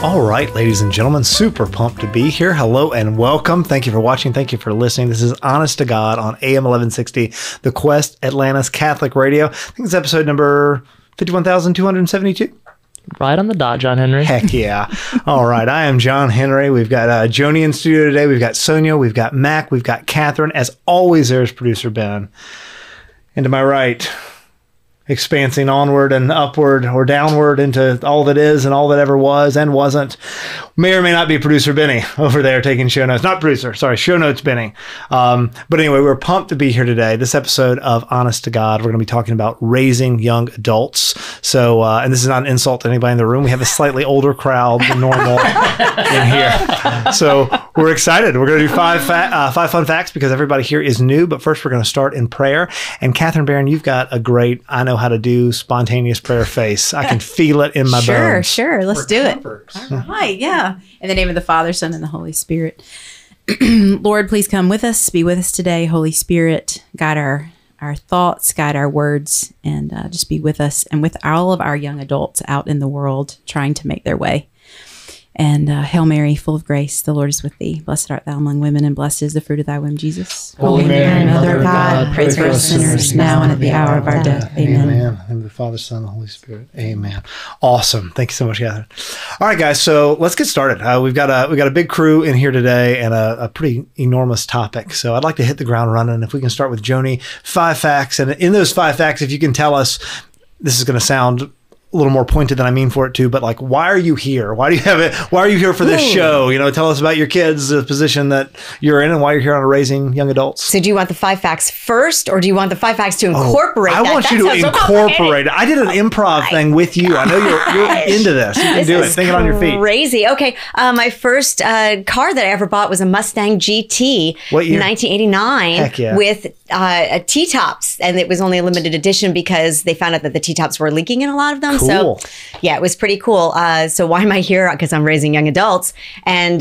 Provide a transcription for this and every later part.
All right, ladies and gentlemen, super pumped to be here. Hello and welcome. Thank you for watching. Thank you for listening. This is Honest to God on AM 1160, The Quest, Atlanta's Catholic Radio. I think it's episode number 51,272. Right on the dot, John Henry. Heck yeah. All right, I am John Henry. We've got Joni in studio today. We've got Sonia. We've got Mac. We've got Catherine. As always, there's producer Ben. And to my right, expansing onward and upward or downward into all that is and all that ever was and wasn't, may or may not be producer Benny over there taking show notes. Not producer, sorry, show notes Benny. But anyway, we're pumped to be here today. This episode of Honest to God, we're going to be talking about raising young adults. So, and this is not an insult to anybody in the room. We have a slightly older crowd than normal in here. So we're excited. We're going to do five fun facts because everybody here is new. But first, we're going to start in prayer. And Catherine Barron, you've got a great, I know how to do spontaneous prayer face. I can feel it in my bones. Sure. Let's do it. All right. Yeah. In the name of the Father, Son, and the Holy Spirit. Lord, please come with us. Be with us today. Holy Spirit, guide our thoughts, guide our words, and just be with us and with all of our young adults out in the world trying to make their way. And Hail Mary, full of grace, the Lord is with thee. Blessed art thou among women, and blessed is the fruit of thy womb, Jesus. Holy Mary, Mother of God, pray for us sinners, now and at the hour of our death. Amen. In the name of the Father, Son, and the Holy Spirit. Amen. Awesome. Thank you so much, Catherine. All right, guys. So let's get started. We've got a big crew in here today and a pretty enormous topic. So I'd like to hit the ground running. If we can start with Joni, 5 facts, and in those 5 facts, if you can tell us, this is going to sound a little more pointed than I mean for it to, but like, why are you here? Why do you have it? Why are you here for this show? You know, tell us about your kids, the position that you're in, and why you're here on Raising Young Adults. So do you want the 5 facts first, or do you want the 5 facts to incorporate I want you to incorporate it. I did an improv thing with you. I know you're into this. You can do it. Think it on your feet. Crazy. Okay. My first car that I ever bought was a Mustang GT. What year? 1989. Heck yeah. With T-tops. And it was only a limited edition because they found out that the T-tops were leaking in a lot of them. Cool. So yeah, it was pretty cool. So why am I here? Because I'm raising young adults, and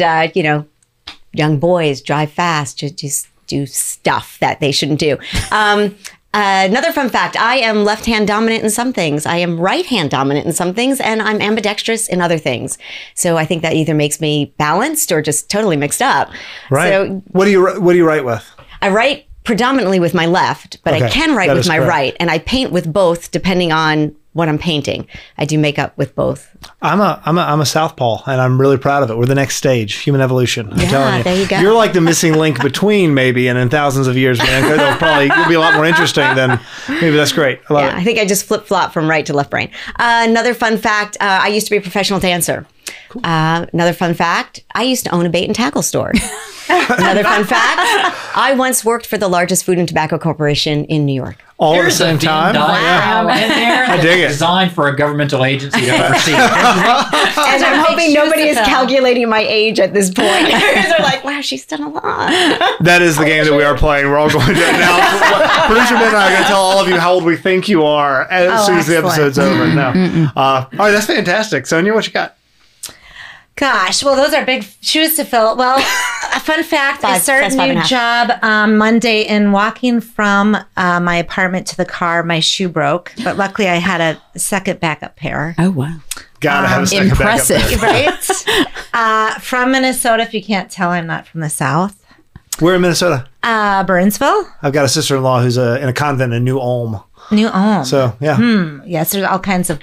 young boys drive fast, just do stuff that they shouldn't do. Another fun fact, I am left-hand dominant in some things. I am right-hand dominant in some things, and I'm ambidextrous in other things. So I think that either makes me balanced or just totally mixed up. Right. So, what do you write with? I write predominantly with my left, but I can write with my right, and I paint with both depending on what I'm painting. I do makeup with both. I'm a southpaw, and I'm really proud of it. We're the next stage, human evolution. I'm telling you. There you go. You're like the missing link between, maybe, and in thousands of years, man, you'll be a lot more interesting than maybe. That's great. I love it. I think I just flip-flop from right to left brain. Another fun fact, I used to be a professional dancer. Cool. Another fun fact, I used to own a bait and tackle store. Another fun fact, I once worked for the largest food and tobacco corporation in New York. All at the same time? Wow. In there. I dig it. Designed for a governmental agency to oversee. And I'm hoping nobody is calculating my age at this point. Because they're like, wow, she's done a lot. That is the game that we are playing. We're all going to do it now. Producer Ben and I are going to tell all of you how old we think you are as soon as the episode's over. No. All right, that's fantastic. Sonia, what you got? Gosh, well, those are big shoes to fill. Well, a fun fact, I started a new job Monday, and walking from my apartment to the car, my shoe broke. But luckily, I had a second backup pair. Oh, wow. Gotta have a second impressive. backup pair. Right? From Minnesota, if you can't tell, I'm not from the South. We're in Minnesota. Burnsville. I've got a sister-in-law who's in a convent in New Ulm. New Ulm. So, yeah. Yes, there's all kinds of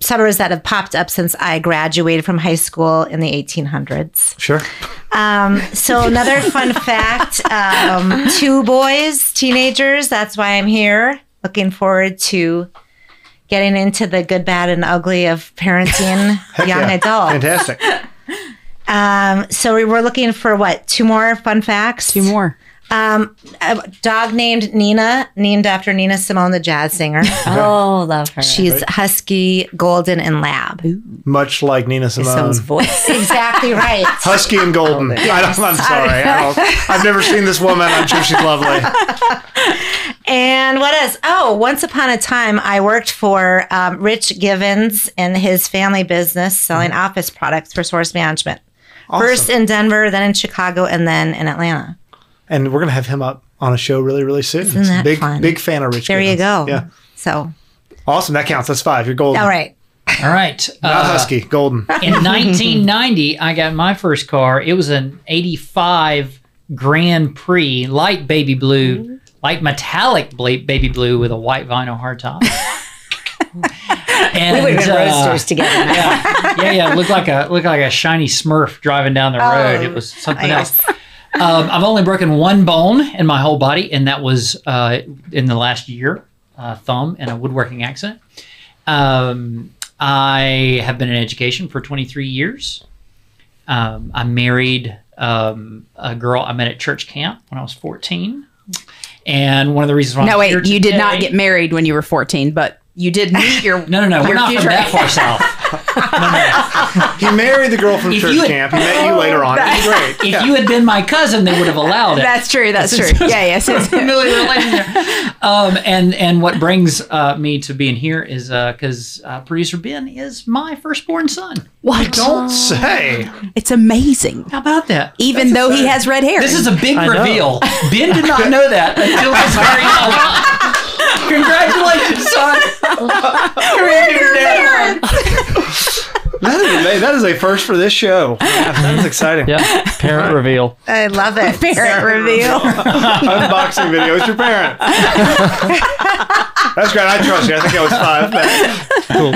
suburbs that have popped up since I graduated from high school in the 1800s. Sure. So another fun fact, 2 boys, teenagers, that's why I'm here. Looking forward to getting into the good, bad, and ugly of parenting young adults. Fantastic. So we were looking for 2 more fun facts? 2 more. A dog named Nina, named after Nina Simone, the jazz singer. Oh, love her. She's husky, golden, and lab. Much like Nina Simone. Someone's voice. Exactly right. Husky and golden. Yes. I'm sorry. I've never seen this woman. I'm sure she's lovely. And what else? Oh, once upon a time, I worked for Rich Givens and his family business selling office products for Source Management. Awesome. First in Denver, then in Chicago, and then in Atlanta. And we're going to have him up on a show really, really soon. Isn't that big, fun? Big fan of Rich There Givens. you go. Yeah. So. Awesome. That counts. That's 5. You're golden. All right. All right. Not husky, golden. In 1990, I got my first car. It was an 85 Grand Prix, light baby blue, light metallic baby blue with a white vinyl hardtop. And, We would have been roasters together. yeah. It looked like a shiny Smurf driving down the road. It was something else. I've only broken one bone in my whole body, and that was in the last year, thumb in a woodworking accident. I have been in education for 23 years. I married a girl I met at church camp when I was 14. And one of the reasons why I'm here you did not today- get married when you were 14, but you did meet your No, we're your not from future- that far south. He married the girl from If church you had- camp. He met you later on. It was great. If you had been my cousin, they would have allowed it. That's true. That's true. Yeah. Familiar relation there. And what brings me to being here is because producer Ben is my firstborn son. What? Don't say. It's amazing. How about that? Even though he has red hair. This is a big I know. reveal. Ben did not know that until this very moment. Congratulations, son. That is a first for this show. That is exciting. Yeah, parent reveal. I love it. parent reveal. Unboxing video. It's your parent. That's great. I trust you. I think I was 5. Cool.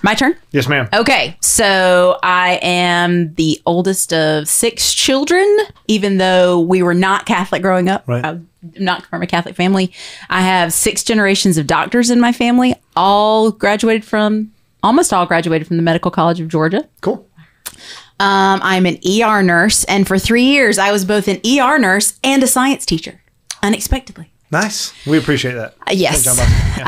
My turn. Yes, ma'am. Okay, so I am the oldest of 6 children, even though we were not Catholic growing up. Right. I'm not from a Catholic family. I have 6 generations of doctors in my family, almost all graduated from the Medical College of Georgia. Cool. I'm an ER nurse, and for 3 years, I was both an ER nurse and a science teacher, unexpectedly. Nice. We appreciate that. Yes. Good job, Bob. Yeah.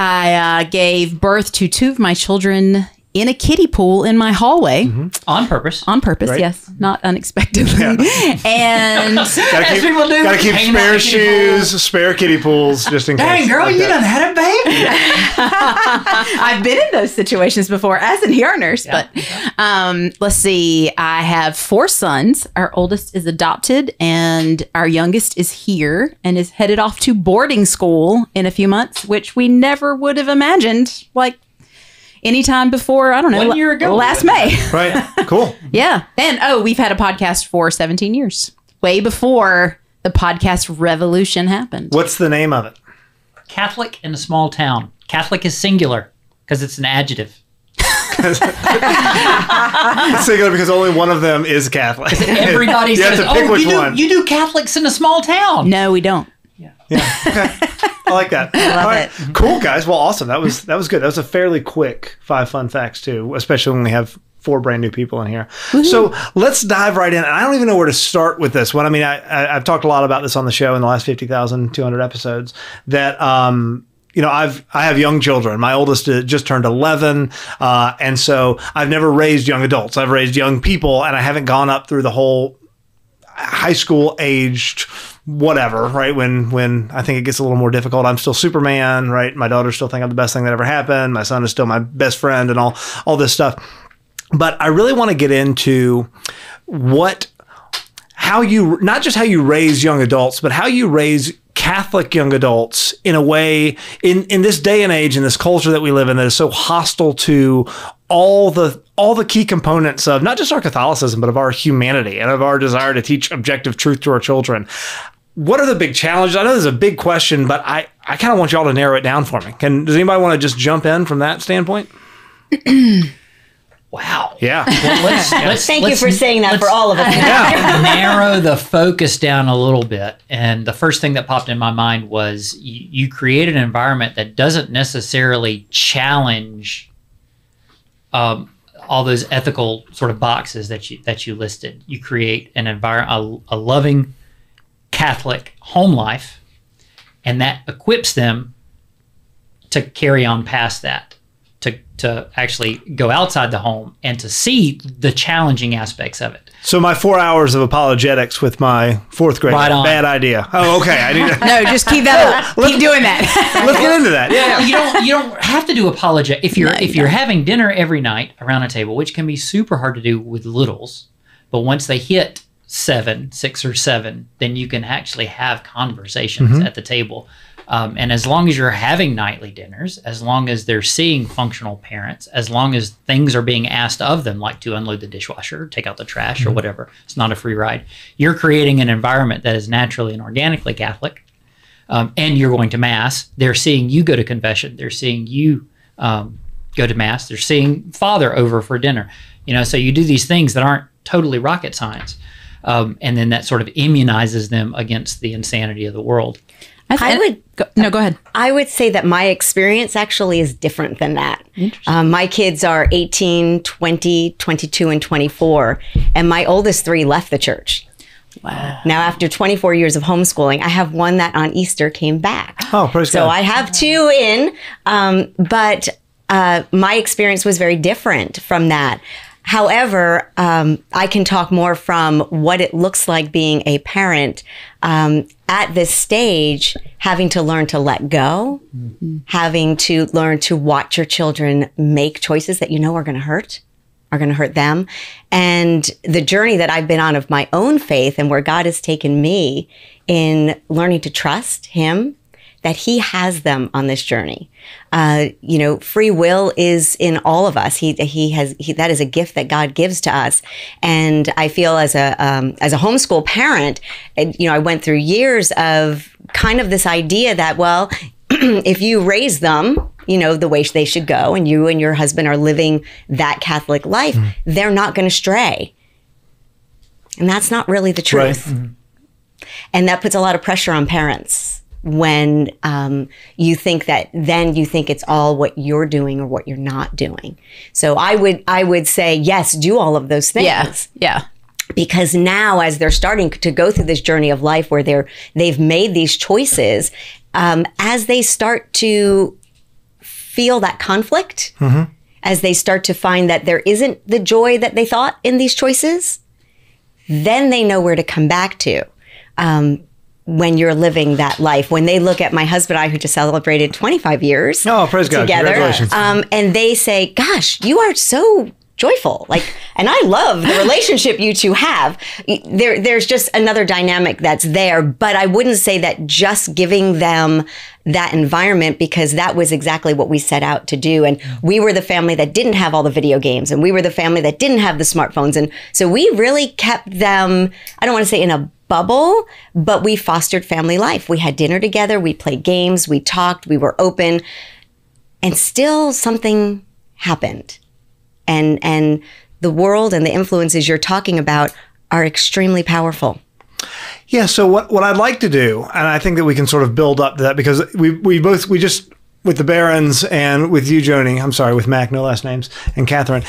I gave birth to 2 of my children in a kiddie pool in my hallway. On purpose. On purpose, Right. yes, not unexpectedly. And Gotta people do. Gotta keep Hang spare out in kiddie shoes, spare kiddie pools, just in case. Dang, girl, like you that. done had a baby. I've been in those situations before as an ER nurse. Yeah. But let's see, I have 4 sons. Our oldest is adopted, and our youngest is here and is headed off to boarding school in a few months, which we never would have imagined, like anytime before, I don't know, 1 year ago. last May. Right. Cool. Yeah. And we've had a podcast for 17 years, way before the podcast revolution happened. What's the name of it? Catholic in a small town. Catholic is singular because it's an adjective. It's singular because only one of them is Catholic. Everybody You have says, to pick which you do, one. you do Catholics in a small town. No, we don't. Yeah. Okay. I like that. love All right. it. Cool, guys. Well, awesome. That was good. That was a fairly quick 5 fun facts too, especially when we have 4 brand new people in here. So let's dive right in. And I don't even know where to start with this one. I mean, I've talked a lot about this on the show in the last 50,200 episodes. That I have young children. My oldest just turned 11, and so I've never raised young adults. I've raised young people, and I haven't gone up through the whole high school aged whatever, right? When I think it gets a little more difficult, I'm still Superman, right? My daughters still think I'm the best thing that ever happened. My son is still my best friend and all this stuff. But I really want to get into how you, not just how you raise young adults, but how you raise Catholic young adults in a way in this day and age, in this culture that we live in that is so hostile to all the key components of not just our Catholicism, but of our humanity and of our desire to teach objective truth to our children. What are the big challenges? I know this is a big question, but I kind of want y'all to narrow it down for me. Does anybody want to just jump in from that standpoint? Wow. Yeah. Well, let's Thank you for saying that for all of us. Yeah. narrow the focus down a little bit. And the first thing that popped in my mind was you create an environment that doesn't necessarily challenge all those ethical sort of boxes that you listed. You create an environment, a loving Catholic home life, and that equips them to carry on past that. To actually go outside the home and to see the challenging aspects of it. So my 4 hours of apologetics with my 4th grade, Right on. bad idea. Oh, okay. I need to, No, just keep that up. Keep doing that. let's get into that. Yeah. You don't have to do apologetic if you're having dinner every night around a table, which can be super hard to do with littles. But once they hit 6 or 7, then you can actually have conversations at the table. And as long as you're having nightly dinners, as long as they're seeing functional parents, as long as things are being asked of them, like to unload the dishwasher, take out the trash, or whatever, it's not a free ride. You're creating an environment that is naturally and organically Catholic, and you're going to Mass. They're seeing you go to confession. They're seeing you go to Mass. They're seeing Father over for dinner. So you do these things that aren't totally rocket science. And then that sort of immunizes them against the insanity of the world. Go ahead. I would say that my experience actually is different than that. My kids are 18, 20, 22, and 24. And my oldest 3 left the church. Wow. Now, after 24 years of homeschooling, I have one that on Easter came back. Oh, praise God. So I have 2 in, but my experience was very different from that. However, I can talk more from what it looks like being a parent at this stage, having to learn to let go, having to learn to watch your children make choices that are going to hurt them. And the journey that I've been on of my own faith and where God has taken me in learning to trust Him, that He has them on this journey. Free will is in all of us. That is a gift that God gives to us. And I feel as a homeschool parent, I went through years of kind of this idea that, well, if you raise them, the way they should go, and you and your husband are living that Catholic life, they're not going to stray. And that's not really the truth. Right. And that puts a lot of pressure on parents when you think it's all what you're doing or what you're not doing. So I would say, yes, do all of those things. Yeah. Because now, as they're starting to go through this journey of life where they've made these choices, as they start to feel that conflict, as they start to find that there isn't the joy that they thought in these choices, then they know where to come back to. When you're living that life, when they look at my husband and I, who just celebrated 25 years praise God. Together, congratulations. And they say, gosh, you are so joyful. And I love the relationship you two have. There's just another dynamic that's there, but I wouldn't say that just giving them that environment, because that was exactly what we set out to do. And we were the family that didn't have all the video games, and we were the family that didn't have the smartphones. And so we really kept them, I don't want to say in a bubble, but we fostered family life. We had dinner together, we played games, we talked, we were open, and still something happened. And the world and the influences you're talking about are extremely powerful. Yeah. So what I'd like to do, and I think that we can sort of build up to that, because we just with the Barons and with you, Joni, I'm sorry, with Mac, no last names, and Catherine,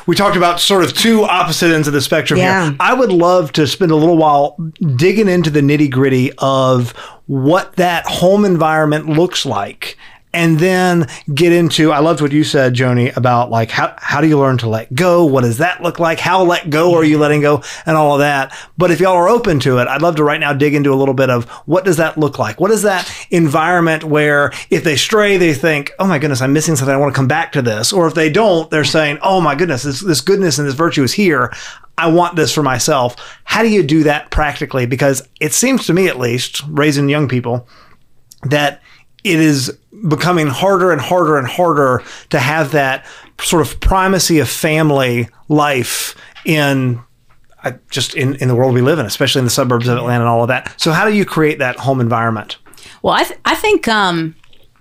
we talked about sort of 2 opposite ends of the spectrum here. I would love to spend a little while digging into the nitty gritty of what that home environment looks like. And then get into, I loved what you said, Joni, about like, how do you learn to let go? What does that look like? How let go are you letting go? And all of that. But if y'all are open to it, I'd love to right now dig into a little bit of what does that look like? What is that environment where if they stray, they think, oh my goodness, I'm missing something. I want to come back to this. Or if they don't, they're saying, oh my goodness, this goodness and this virtue is here. I want this for myself. How do you do that practically? Because it seems to me, at least, raising young people, that it is becoming harder and harder and harder to have that sort of primacy of family life in the world we live in, especially in the suburbs of Atlanta and all of that. So how do you create that home environment? Well, I think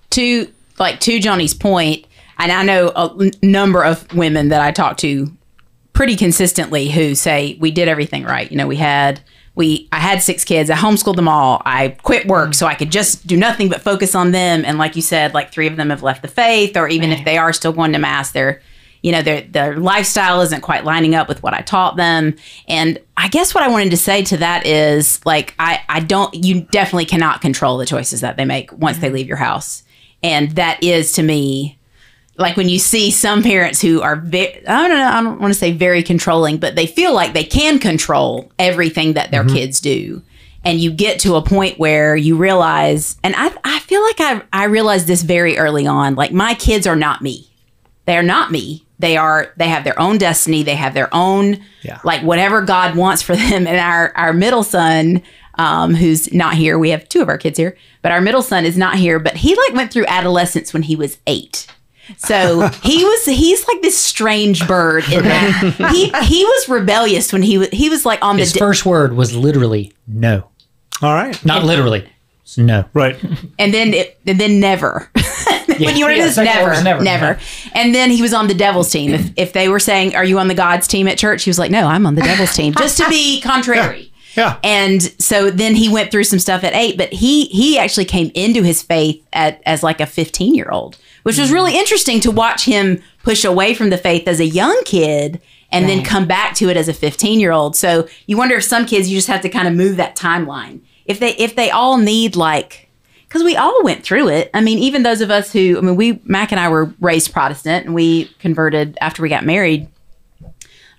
to Johnny's point, and I know a number of women that I talk to pretty consistently who say we did everything right. I had 6 kids. I homeschooled them all. I quit work so I could just do nothing but focus on them. And like you said, like 3 of them have left the faith, or even if they are still going to Mass, their lifestyle isn't quite lining up with what I taught them. And I guess what I wanted to say to that is like, you definitely cannot control the choices that they make once they leave your house. And that is, to me, like when you see some parents who are I don't want to say very controlling, but they feel like they can control everything that their kids do. And you get to a point where you realize, and I feel like I realized this very early on, like my kids are not me. They are not me. They have their own destiny. They have their own, like whatever God wants for them. And our middle son, who's not here. We have 2 of our kids here, but our middle son is not here. But he like went through adolescence when he was 8. So he's like this strange bird in that he was rebellious when he was like on His first word was literally no. All right. Not literally. It's no. Right. and then never. When you want to do this, never. And then he was on the devil's team. If they were saying, "Are you on the God's team at church?" He was like, "No, I'm on the devil's team," just to be contrary. Yeah. And so then he went through some stuff at 8, but he actually came into his faith as like a 15-year-old, which was really interesting to watch him push away from the faith as a young kid and then come back to it as a 15-year-old. So you wonder if some kids, you just have to kind of move that timeline. If they all need like, because we all went through it. I mean, even those of us who, Mac and I were raised Protestant and we converted after we got married.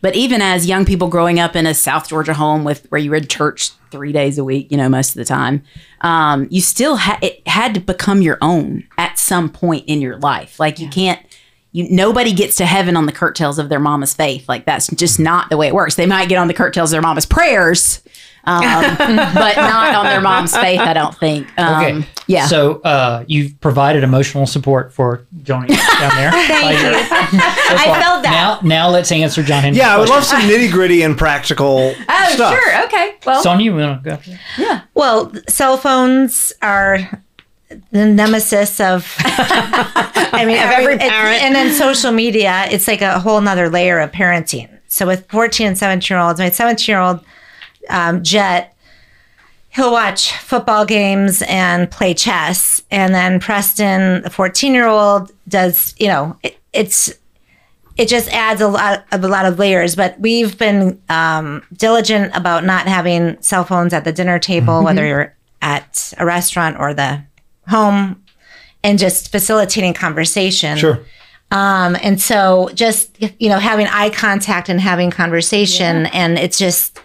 But even as young people growing up in a South Georgia home where you were in church 3 days a week, most of the time, you still it had to become your own at some point in your life. Like nobody gets to heaven on the curtails of their mama's faith. Like that's just not the way it works. They might get on the curtails of their mama's prayers, but not on their mom's faith, I don't think. Okay. Yeah. So you've provided emotional support for Joni down there. Thank you. I felt that. Now let's answer John Henry's Yeah, I would question. love some nitty gritty and practical stuff. Sure. Okay. Well, Sonia, you want to go? yeah. Well, cell phones are the nemesis of, of every parent. And then social media, it's like a whole nother layer of parenting. So with 14 and 17-year-olds, my 17-year-old Jet, he'll watch football games and play chess. And then Preston, the 14-year-old, does, it just adds a lot of layers. But we've been diligent about not having cell phones at the dinner table, whether you're at a restaurant or the home, and just facilitating conversation. Sure. And so just, having eye contact and having conversation. And it's just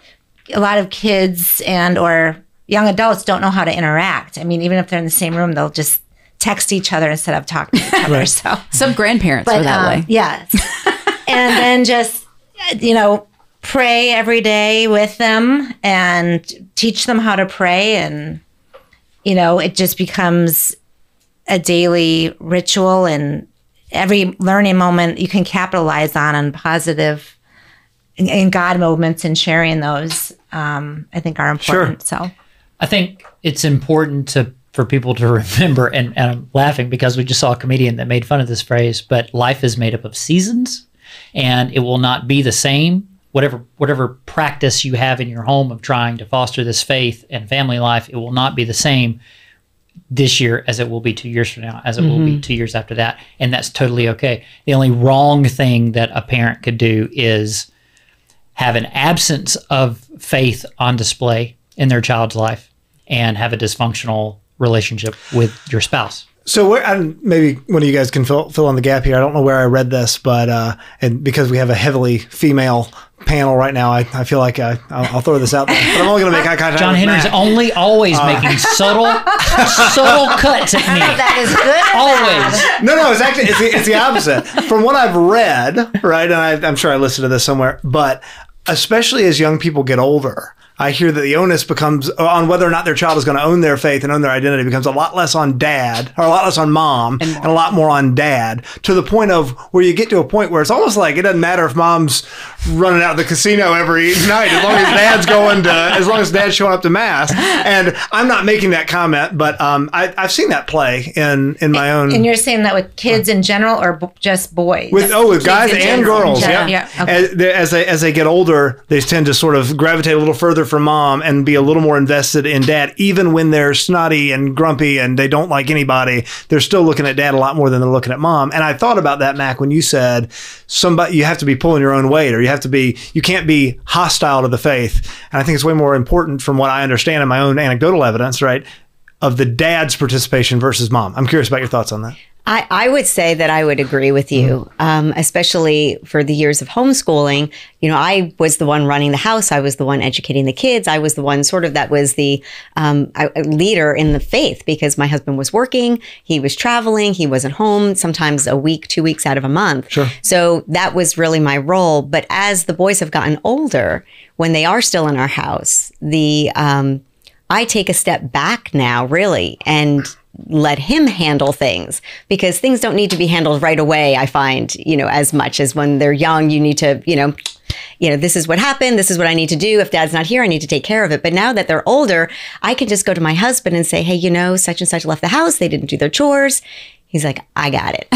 a lot of kids or young adults don't know how to interact. I mean, even if they're in the same room, they'll just text each other instead of talking to each other. Right. So Some grandparents are that way. Yes. And then just, pray every day with them and teach them how to pray. And, it just becomes a daily ritual, and every learning moment you can capitalize on and positive and God moments, and sharing those, I think are important. Sure. So I think it's important for people to remember, and I'm laughing because we just saw a comedian that made fun of this phrase, but life is made up of seasons, and it will not be the same. Whatever practice you have in your home of trying to foster this faith and family life, it will not be the same this year as it will be 2 years from now, as it will be 2 years after that. And that's totally okay. The only wrong thing that a parent could do is have an absence of faith on display in their child's life and have a dysfunctional relationship with your spouse. So maybe one of you guys can fill in the gap here. I don't know where I read this, but and because we have a heavily female panel right now, I feel like I'll throw this out there. But I'm only going to make eye contact. John with Henry's Matt. always making subtle cuts at me. that is good. Always. No, it's actually it's the opposite. From what I've read, right, and I'm sure I listened to this somewhere, but especially as young people get older, I hear that the onus becomes on whether or not their child is going to own their faith and own their identity becomes a lot less on dad, or a lot less on mom, and a lot more on dad, to the point of where you get to a point where it's almost like it doesn't matter if mom's running out of the casino every night, as long as dad's showing up to mass. And I'm not making that comment, but I've seen that play in my own. And you're saying that with kids in general, or just boys? With guys and general. girls, Yeah. Okay. As they get older, they tend to sort of gravitate a little further from mom and be a little more invested in dad, even when they're snotty and grumpy and they don't like anybody. They're still looking at dad a lot more than they're looking at mom. And I thought about that, Mac, when you said you have to be pulling your own weight, or you can't be hostile to the faith. And I think it's way more important, from what I understand in my own anecdotal evidence, right, of the dad's participation versus mom. I'm curious about your thoughts on that. I would say that I would agree with you, especially for the years of homeschooling. I was the one running the house. I was the one educating the kids. I was the one that was the leader in the faith, because my husband was working. He was traveling. He wasn't home, sometimes a week, 2 weeks out of a month. Sure. So that was really my role. But as the boys have gotten older, when they are still in our house, the I take a step back now, really, and let him handle things, because things don't need to be handled right away. I find, as much as when they're young, you need to, this is what happened. This is what I need to do. If dad's not here, I need to take care of it. But now that they're older, I can just go to my husband and say, hey, such and such left the house. They didn't do their chores. He's like, I got it.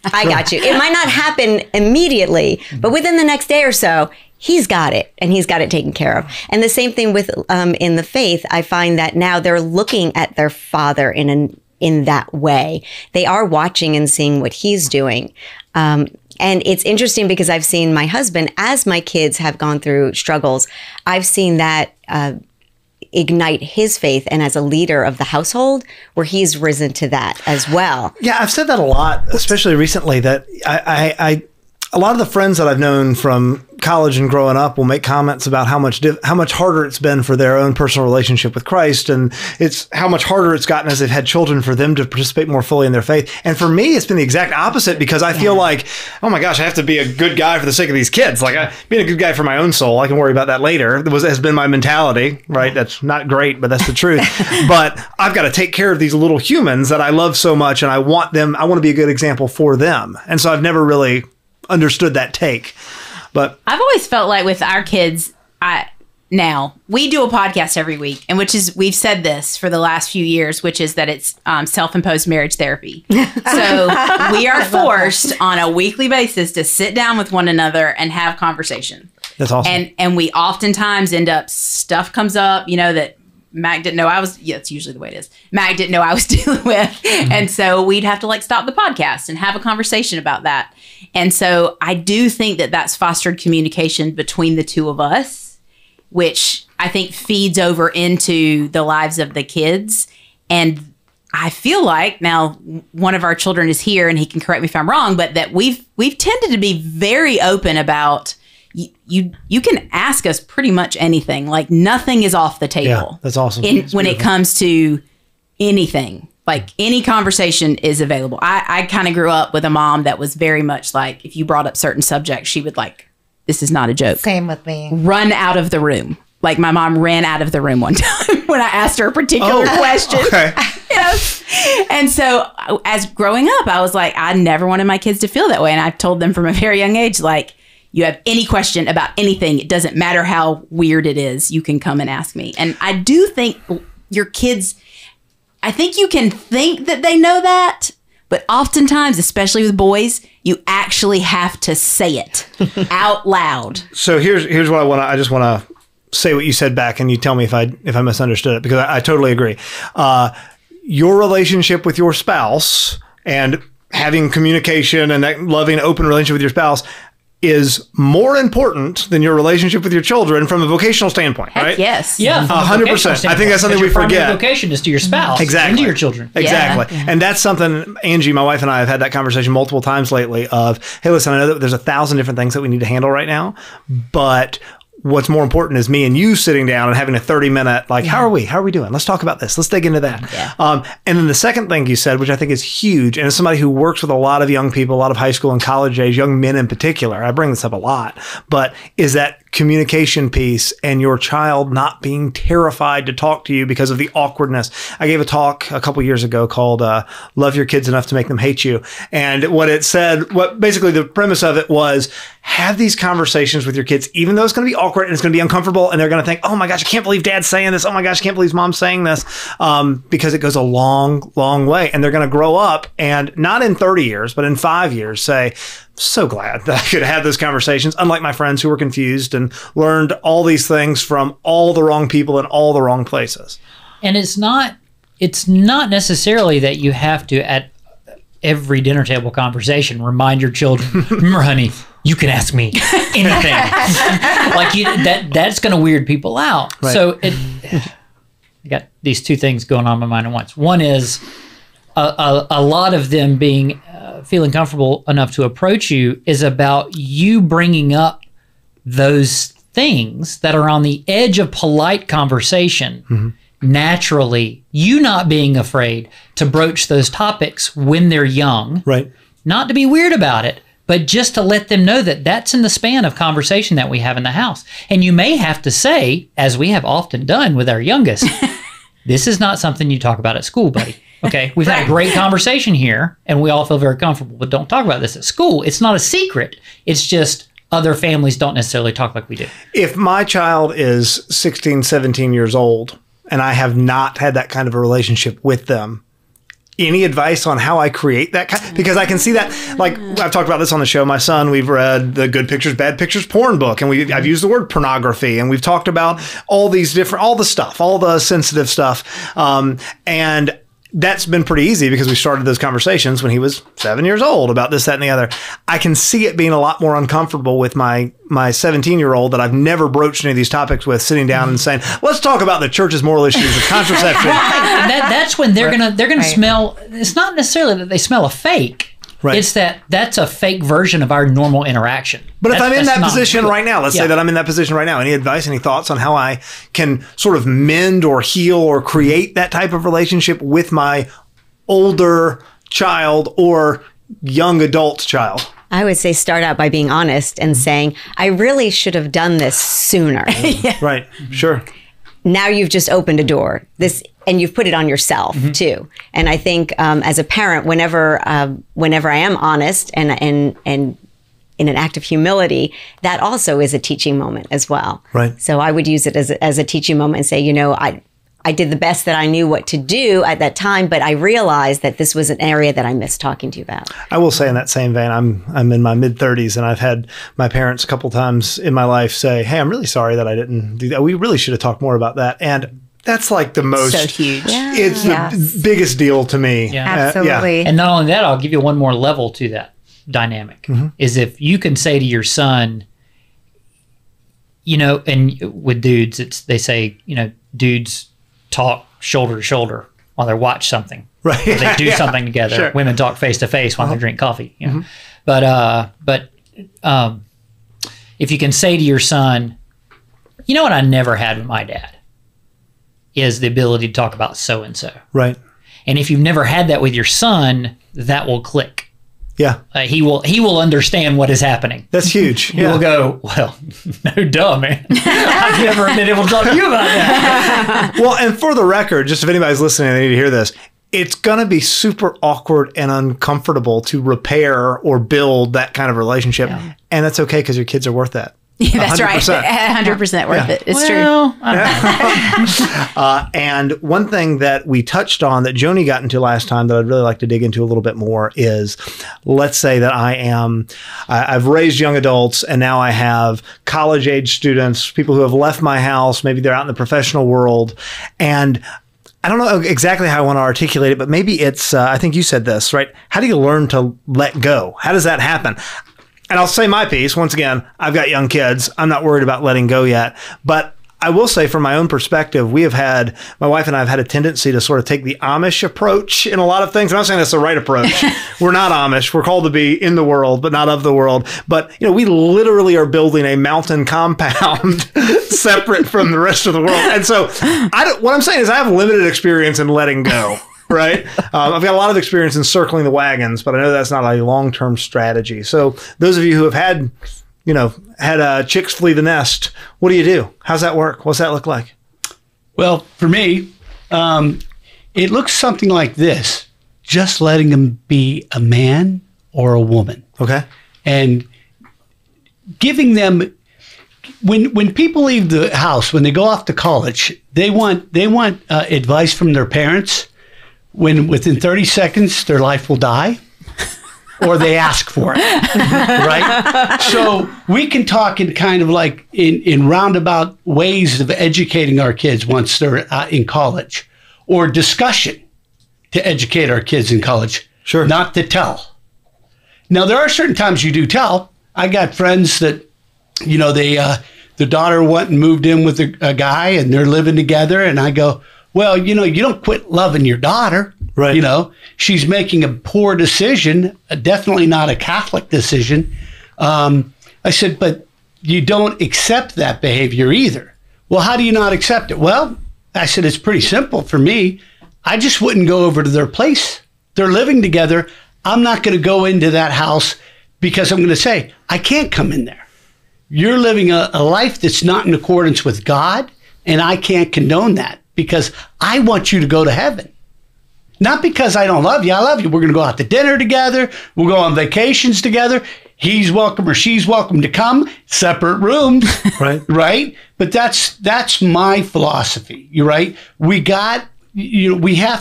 I got you. It might not happen immediately, but within the next day or so, he's got it, and he's got it taken care of. And the same thing with in the faith. I find that now they're looking at their father in that way. They are watching and seeing what he's doing. And it's interesting because I've seen my husband, as my kids have gone through struggles, I've seen that ignite his faith, and as a leader of the household, where he's risen to that as well. Yeah, I've said that a lot, especially recently, that I a lot of the friends that I've known from college and growing up will make comments about how much harder it's been for their own personal relationship with Christ, and it's how much harder it's gotten as they've had children for them to participate more fully in their faith. And for me, it's been the exact opposite, because I feel like, oh my gosh, I have to be a good guy for the sake of these kids. Like, being a good guy for my own soul, I can worry about that later. Has been my mentality, right? That's not great, but that's the truth. But I've got to take care of these little humans that I love so much, and I want to be a good example for them. And so I've never really understood that take. But I've always felt like with our kids, now we do a podcast every week, and we've said this for the last few years, which is that it's self-imposed marriage therapy. So we are forced on a weekly basis to sit down with one another and have conversation. That's awesome. And we oftentimes end up, stuff comes up, that Mac didn't know it's usually the way it is. Mac didn't know I was dealing with. Mm-hmm. And so we'd have to stop the podcast and have a conversation about that. And so I do think that that's fostered communication between the two of us, which I think feeds over into the lives of the kids. And I feel like now one of our children is here, and he can correct me if I'm wrong, but that we've tended to be very open about, you can ask us pretty much anything. Like, nothing is off the table. Yeah, that's awesome. When it comes to anything, like any conversation is available. I kind of grew up with a mom that was very much like, if you brought up certain subjects, she would this is not a joke. Same with me. Run out of the room. Like, my mom ran out of the room one time when I asked her a particular question. Okay. Yes. And so as growing up, I was like, I never wanted my kids to feel that way. And I told them from a very young age, you have any question about anything, it doesn't matter how weird it is, you can come and ask me. And I do think your kids, I think you can think that they know that, but oftentimes, especially with boys, you actually have to say it out loud. So here's what I just want to say what you said back, and you tell me if I misunderstood it, because I totally agree. Your relationship with your spouse and having communication and that loving, open relationship with your spouse is more important than your relationship with your children from a vocational standpoint, Heck right? Yes. Yeah, 100%. I think that's something we forget. Your vocation is to your spouse, exactly, and to your children. Exactly. Yeah. And that's something, Angie, my wife, and I have had that conversation multiple times lately of, hey, listen, I know that there's 1,000 different things that we need to handle right now, but what's more important is me and you sitting down and having a 30-minute, how are we doing? Let's talk about this. Let's dig into that. Yeah. And then the second thing you said, which I think is huge, and as somebody who works with a lot of young people, a lot of high school and college age, young men in particular, I bring this up a lot, but is that communication piece and your child not being terrified to talk to you because of the awkwardness. I gave a talk a couple years ago called Love Your Kids Enough to Make Them Hate You. And what basically the premise of it was, have these conversations with your kids, even though it's going to be awkward and it's going to be uncomfortable, and they're going to think, oh my gosh, I can't believe dad's saying this. Oh my gosh, I can't believe mom's saying this, because it goes a long, long way. And they're going to grow up, and not in 30 years, but in 5 years, say, so glad that I could have those conversations, unlike my friends who were confused and learned all these things from all the wrong people in all the wrong places. And it's not necessarily that you have to, at every dinner table conversation, remind your children, remember, honey, you can ask me anything. That's going to weird people out. Right. So I got these two things going on in my mind at once. One is a lot of them being feeling comfortable enough to approach you is about you bringing up those things that are on the edge of polite conversation. Mm-hmm. Naturally, you not being afraid to broach those topics when they're young, right? Not to be weird about it, but just to let them know that that's in the span of conversation that we have in the house. And you may have to say, as we have often done with our youngest, this is not something you talk about at school, buddy. Okay, we've had a great conversation here, and we all feel very comfortable, but don't talk about this at school. It's not a secret. It's just other families don't necessarily talk like we do. If my child is 16, 17 years old, and I have not had that kind of a relationship with them, any advice on how I create that kind? Because I can see that, like I've talked about this on the show. My son, we've read the Good Pictures, Bad Pictures porn book, and I've used the word pornography, and we've talked about all the stuff, all the sensitive stuff, and that's been pretty easy because we started those conversations when he was 7 years old about this, that, and the other. I can see it being a lot more uncomfortable with my 17-year-old that I've never broached any of these topics with, sitting down and saying, let's talk about the church's moral issues of contraception. That's when they're gonna smell. It's not necessarily that they smell a fake. Right. It's that's a fake version of our normal interaction. But if I'm in that position right now, let's say that I'm in that position right now, any advice, any thoughts on how I can sort of mend or heal or create that type of relationship with my older child or young adult child? I would say start out by being honest and saying, I really should have done this sooner. Right. Sure. Now you've just opened a door. And you've put it on yourself too. And I think as a parent, whenever I am honest and in an act of humility, that also is a teaching moment as well. Right. So I would use it as a teaching moment and say, I did the best that I knew what to do at that time, but I realized that this was an area that I missed talking to you about. I will say in that same vein, I'm in my mid-30s, and I've had my parents a couple times in my life say, hey, I'm really sorry that I didn't do that. We really should have talked more about that. And that's like the most, so huge. Yeah. It's the biggest deal to me. Yeah. Absolutely. And not only that, I'll give you one more level to that dynamic, is if you can say to your son, and with dudes, they say, dudes talk shoulder to shoulder while they watch something. Right. Or they do something together. Sure. Women talk face to face while they drink coffee. But if you can say to your son, what I never had with my dad is the ability to talk about so and so. Right. And if you've never had that with your son, that will click. Yeah. He will understand what is happening. That's huge. He will go, well, no duh, man. I've never been able to talk to you about that. Well, and for the record, just if anybody's listening, they need to hear this. It's going to be super awkward and uncomfortable to repair or build that kind of relationship. Yeah. And that's okay because your kids are worth that. Yeah, that's 100%. Right. 100% worth it. It's true. And one thing that we touched on that Joni got into last time that I'd really like to dig into a little bit more is, let's say that I've raised young adults and now I have college age students, people who have left my house, maybe they're out in the professional world, and I don't know exactly how I want to articulate it, but maybe it's, I think you said this, right? How do you learn to let go? How does that happen? And I'll say my piece. Once again, I've got young kids. I'm not worried about letting go yet. But I will say from my own perspective, my wife and I have had a tendency to sort of take the Amish approach in a lot of things. I'm not saying that's the right approach. We're not Amish. We're called to be in the world, but not of the world. But, we literally are building a mountain compound separate from the rest of the world. And so what I'm saying is I have limited experience in letting go. Right. I've got a lot of experience in circling the wagons, but I know that's not a long-term strategy. So those of you who have had chicks flee the nest, what do you do? How's that work? What's that look like? Well, for me, it looks something like this. Just letting them be a man or a woman. Okay. And giving them, when people leave the house, when they go off to college, they want advice from their parents. When within 30 seconds their life will die, or they ask for it, right? So we can talk in kind of like in roundabout ways of educating our kids once they're in college, or discussion to educate our kids in college. Sure. Not to tell. Now there are certain times you do tell. I got friends that, the daughter went and moved in with a guy and they're living together, and I go, well, you don't quit loving your daughter. Right. She's making a poor decision, definitely not a Catholic decision. I said, but you don't accept that behavior either. Well, how do you not accept it? Well, I said, it's pretty simple for me. I just wouldn't go over to their place. They're living together. I'm not going to go into that house because I'm going to say, I can't come in there. You're living a life that's not in accordance with God, and I can't condone that. because I want you to go to heaven. Not because I don't love you. I love you. We're going to go out to dinner together. We'll go on vacations together. He's welcome or she's welcome to come. Separate rooms. Right. Right? But that's my philosophy. You're right. We have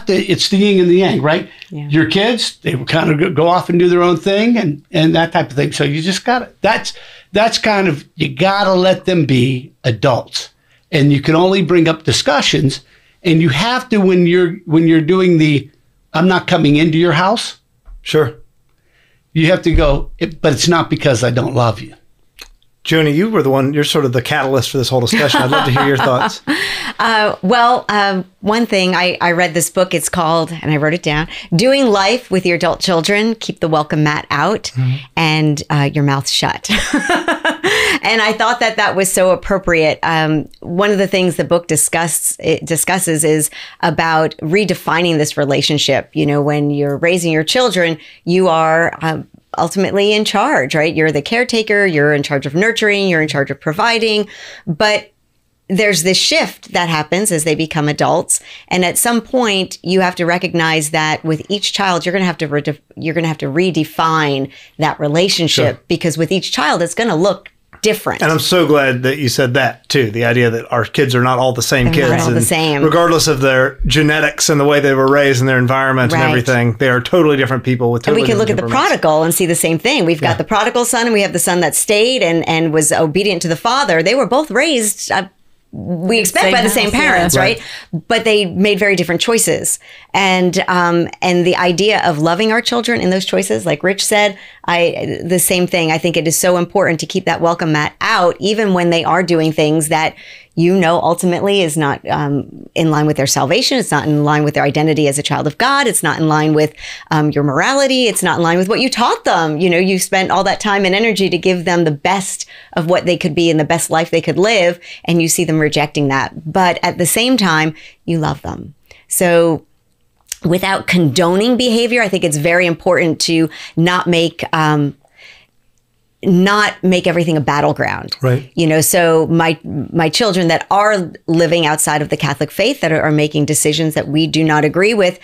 to, it's the yin and the yang, right? Yeah. Your kids, they will kind of go off and do their own thing and that type of thing. So you just got to, that's kind of, you got to let them be adults. And you can only bring up discussions, and you have to, when you're doing the, I'm not coming into your house. Sure. You have to go, but it's not because I don't love you. Joni, you're sort of the catalyst for this whole discussion. I'd love to hear your thoughts. One thing, I read this book, it's called, and I wrote it down, Doing Life with Your Adult Children, Keep the Welcome Mat Out and Your Mouth Shut. And I thought that was so appropriate. One of the things the book discusses is about redefining this relationship. You know, when you're raising your children, you are ultimately in charge, right? You're the caretaker, you're in charge of nurturing, you're in charge of providing, but there's this shift that happens as they become adults. And at some point you have to recognize that with each child, you're going to have to redefine that relationship. Sure. Because with each child, it's going to look different. And I'm so glad that you said that too. The idea that our kids are not all the same kids. Not all the same. Regardless of their genetics and the way they were raised and their environment and everything, they are totally different people with totally different And we can look at the prodigal and see the same thing. We've got the prodigal son and we have the son that stayed and was obedient to the father. They were both raised, we expect, by the same parents, right? But they made very different choices. And the idea of loving our children in those choices, like Rich said, the same thing. I think it is so important to keep that welcome mat out, even when they are doing things that ultimately is not in line with their salvation. It's not in line with their identity as a child of God. It's not in line with your morality. It's not in line with what you taught them. You know, you spent all that time and energy to give them the best of what they could be and the best life they could live, and you see them rejecting that. But at the same time, you love them. So without condoning behavior, I think it's very important to not make everything a battleground. Right. You know, so my children that are living outside of the Catholic faith, that are making decisions that we do not agree with,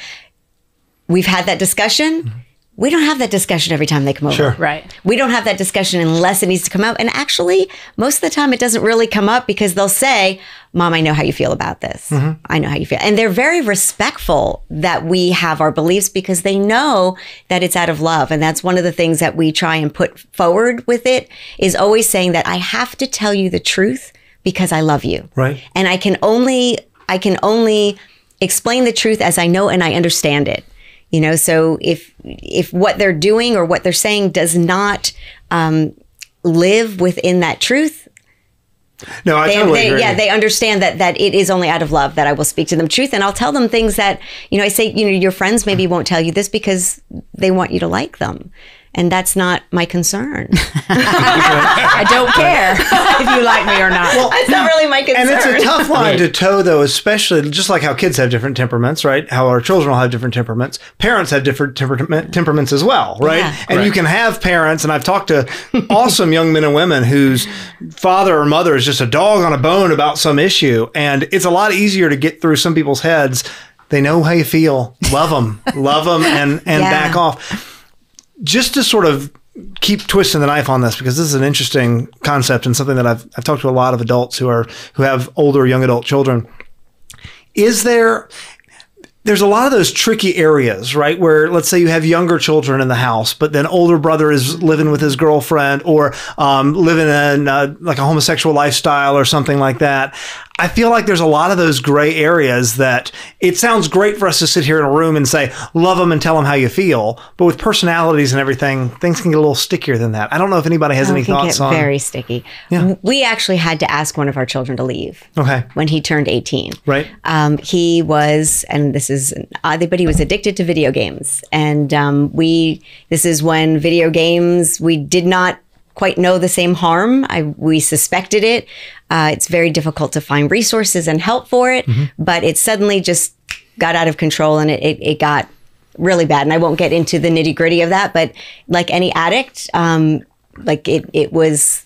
we've had that discussion. Mm-hmm. We don't have that discussion every time they come over. Sure. Right. We don't have that discussion unless it needs to come up. And actually, most of the time it doesn't really come up because they'll say, Mom, I know how you feel about this. Mm-hmm. I know how you feel. And they're very respectful that we have our beliefs because they know that it's out of love. And that's one of the things that we try and put forward with it, is always saying that I have to tell you the truth because I love you. Right. And I can only explain the truth as I know and I understand it. You know, so if what they're doing or what they're saying does not live within that truth, no, I totally agree. Yeah, they understand that it is only out of love that I will speak to them truth. And I'll tell them things that, I say, your friends maybe won't tell you this because they want you to like them. And that's not my concern. I don't care if you like me or not. Well, it's not really my concern. And it's a tough line to toe, though, especially just like how kids have different temperaments, right? How our children will have different temperaments. Parents have different temperaments as well, right? Yeah. And you can have parents, and I've talked to awesome young men and women whose father or mother is just a dog on a bone about some issue. And it's a lot easier to get through some people's heads. They know how you feel. Love them, and back off. Just to sort of keep twisting the knife on this, because this is an interesting concept and something that I've talked to a lot of adults who have older young adult children. There's a lot of those tricky areas, right? Where let's say you have younger children in the house, but then older brother is living with his girlfriend or living in like a homosexual lifestyle or something like that. I feel like there's a lot of those gray areas that it sounds great for us to sit here in a room and say, love them and tell them how you feel. But with personalities and everything, things can get a little stickier than that. I don't know if anybody has any thoughts on. Very sticky. Yeah. We actually had to ask one of our children to leave. Okay. When he turned 18. Right. He was, and this is odd, but he was addicted to video games. And this is when video games, we did not quite know the same harm. We suspected it. It's very difficult to find resources and help for it, but it suddenly just got out of control and it got really bad. And I won't get into the nitty gritty of that, but like any addict, it was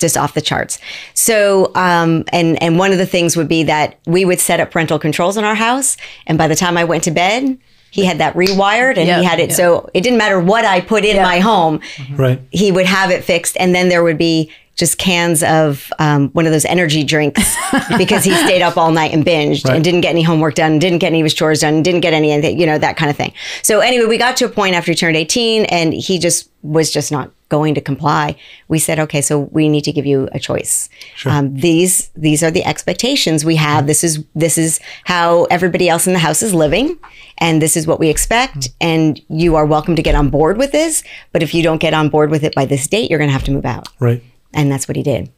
just off the charts. So, and one of the things would be that we would set up parental controls in our house. And by the time I went to bed, he had that rewired and he had it. So it didn't matter what I put in my home. Right. He would have it fixed. And then there would be just cans of one of those energy drinks because he stayed up all night and binged and didn't get any homework done, didn't get any of his chores done, didn't get anything, you know, that kind of thing. So anyway, we got to a point after he turned 18 and he just was just not going to comply. We said, okay, so we need to give you a choice. Sure. These are the expectations we have. This is how everybody else in the house is living. And this is what we expect. And you are welcome to get on board with this. But if you don't get on board with it by this date, you're going to have to move out. Right. And that's what he did.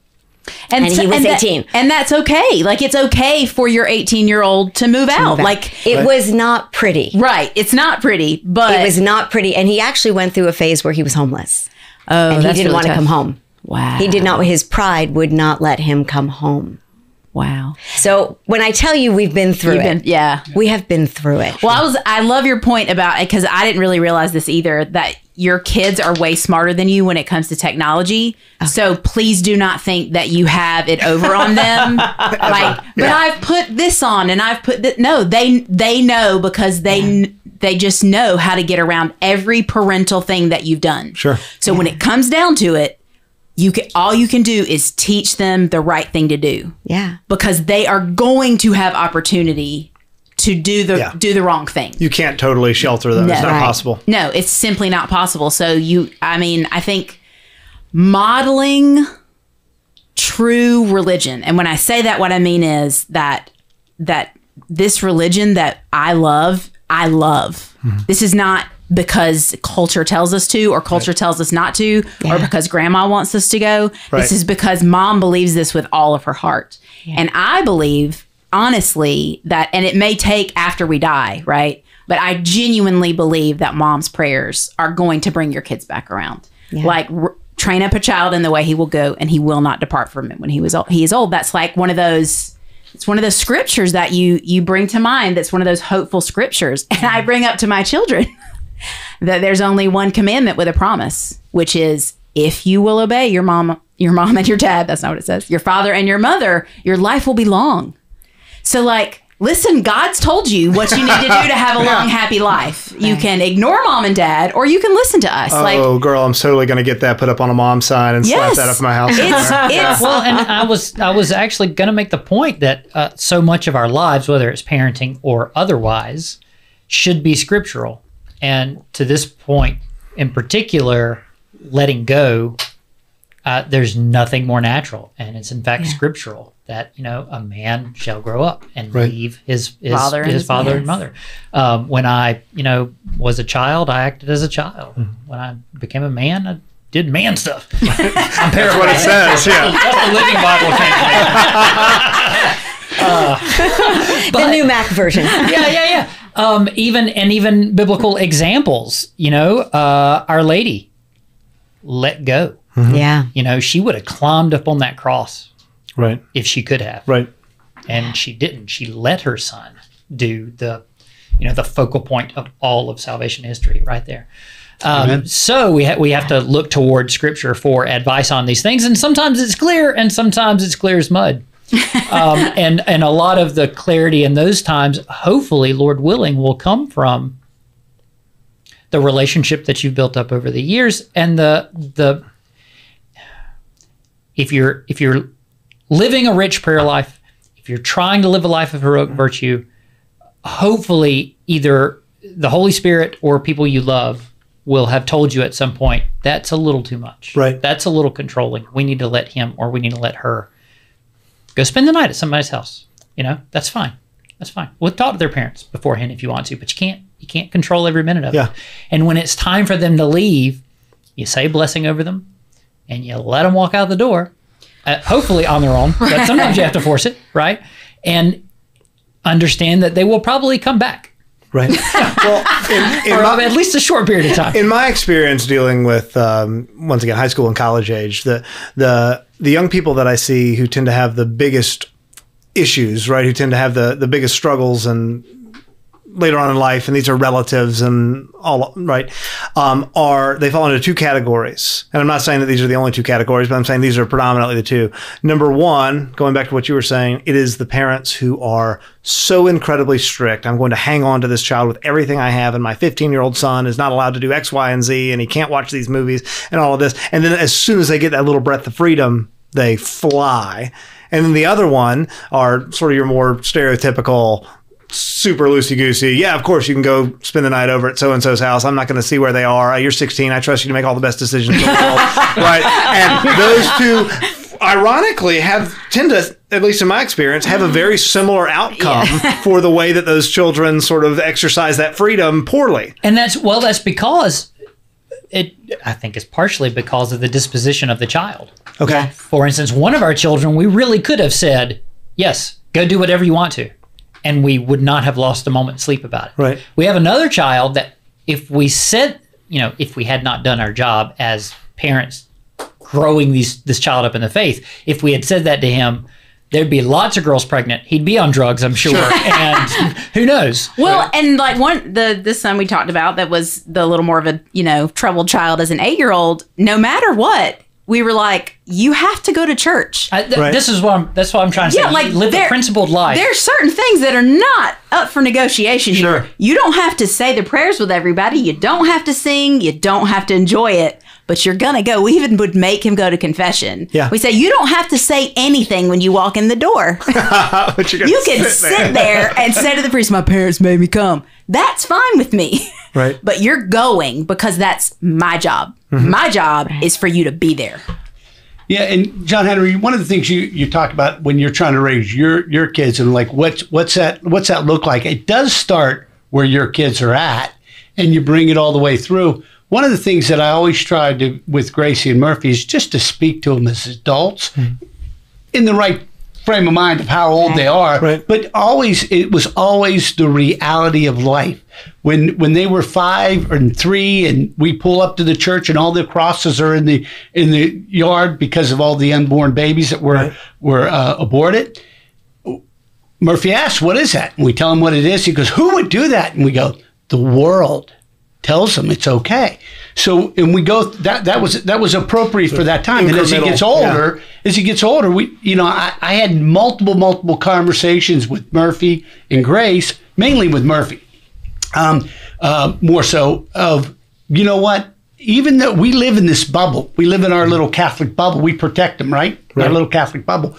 And he was 18. And that's okay. Like, it's okay for your 18-year-old to move out. Like, it was not pretty. Right. It's not pretty, but it was not pretty. And he actually went through a phase where he was homeless. Oh, and he that's didn't really want to tough. come home. Wow. He did not, his pride would not let him come home. Wow. So when I tell you we've been through it, we have been through it. Well, I love your point about it, because I didn't really realize this either, that your kids are way smarter than you when it comes to technology. Okay. So please do not think that you have it over on them. But I've put this on and I've put that. No, they know, because they just know how to get around every parental thing that you've done. Sure. So when it comes down to it, all you can do is teach them the right thing to do. Yeah. Because they are going to have opportunity to do the wrong thing. You can't totally shelter them. No. It's not possible. No, it's simply not possible. So I think modeling true religion, and when I say that, what I mean is that this religion that I love. Mm-hmm. This is not because culture tells us to, or culture tells us not to, or because grandma wants us to go. Right. This is because mom believes this with all of her heart. Yeah. And I believe, honestly, that, and it may take after we die, right? But I genuinely believe that mom's prayers are going to bring your kids back around. Yeah. Like, train up a child in the way he will go, and he will not depart from it when he is old. That's like one of those. It's one of those scriptures that you bring to mind. That's one of those hopeful scriptures. And I bring up to my children that there's only one commandment with a promise, which is, if you will obey your mom and your dad, that's not what it says, your father and your mother, your life will be long. So, like, listen, God's told you what you need to do to have a long, happy life. You can ignore mom and dad, or you can listen to us. Oh, girl, I'm totally going to get that put up on a mom sign and slap that up in my house. Well, and I was actually going to make the point that so much of our lives, whether it's parenting or otherwise, should be scriptural. And to this point in particular, letting go, there's nothing more natural. And it's in fact scriptural that, a man shall grow up and leave his father and mother. When I, was a child, I acted as a child. Mm-hmm. When I became a man, I did man stuff. I'm paraphrasing what it says. Yeah. That's the Living Bible. The new Mac version. Yeah. Even biblical examples, Our Lady let go. Mm-hmm. Yeah. She would have climbed up on that cross. Right. If she could have. Right. And she didn't. She let her son do the focal point of all of salvation history right there. So we have to look toward scripture for advice on these things. And sometimes it's clear and sometimes it's clear as mud. And a lot of the clarity in those times, hopefully, Lord willing, will come from the relationship that you've built up over the years. And if you're living a rich prayer life, if you're trying to live a life of heroic virtue, hopefully either the Holy Spirit or people you love will have told you at some point, that's a little too much. Right. That's a little controlling. We need to let him or we need to let her go spend the night at somebody's house. That's fine. That's fine. We'll talk to their parents beforehand if you want to, but you can't control every minute of it. And when it's time for them to leave, you say a blessing over them and you let them walk out the door. Hopefully on their own, but sometimes you have to force it, right? And understand that they will probably come back. Right. Well, at least a short period of time. In my experience dealing with, once again, high school and college age, the young people that I see who tend to have the biggest issues, right, who tend to have the biggest struggles and later on in life, and these are relatives and all, right, they fall into two categories. And I'm not saying that these are the only two categories, but I'm saying these are predominantly the two. Number one, going back to what you were saying, it is the parents who are so incredibly strict. I'm going to hang on to this child with everything I have, and my 15-year-old son is not allowed to do X, Y, and Z, and he can't watch these movies and all of this. And then as soon as they get that little breath of freedom, they fly. And then the other one are sort of your more stereotypical, super loosey-goosey. Yeah, of course, you can go spend the night over at so-and-so's house. I'm not going to see where they are. You're 16. I trust you to make all the best decisions in the world. Right? And those two, ironically, tend to, at least in my experience, have a very similar outcome for the way that those children sort of exercise that freedom poorly. And that's because I think it's partially because of the disposition of the child. Okay. For instance, one of our children, we really could have said, yes, go do whatever you want to. And we would not have lost a moment's sleep about it. Right. We have another child that if we said, if we had not done our job as parents growing this child up in the faith, if we had said that to him, there'd be lots of girls pregnant. He'd be on drugs, I'm sure. And who knows? Well, and like this son we talked about that was the little more of a, troubled child as an 8-year-old, no matter what, we were like, you have to go to church. Right. That's what I'm trying to say. Like, live a principled life. There's certain things that are not up for negotiation Sure. here. You don't have to say the prayers with everybody. You don't have to sing. You don't have to enjoy it. But you're going to go. We even would make him go to confession. Yeah. We say, you don't have to say anything when you walk in the door. But You can sit there and say to the priest, my parents made me come. That's fine with me. Right. But you're going because that's my job. Mm-hmm. My job is for you to be there. Yeah, and John Henry, one of the things you talk about when you're trying to raise your kids and like what's that look like? It does start where your kids are at, and you bring it all the way through. One of the things that I always tried to with Gracie and Murphy is just to speak to them as adults in the right frame of mind of how old they are. Right. But it was always the reality of life. When they were 5 and 3, and we pull up to the church, and all the crosses are in the yard because of all the unborn babies that were aborted. Murphy asks, "What is that?" And we tell him what it is. He goes, "Who would do that?" And we go, "The world tells them it's okay." So, and we go, that was appropriate for that time. And as he gets older, we, I had multiple conversations with Murphy and Grace, mainly with Murphy, more so of, what, even though we live in this bubble, we live in our little Catholic bubble, we protect them, right? Our little Catholic bubble.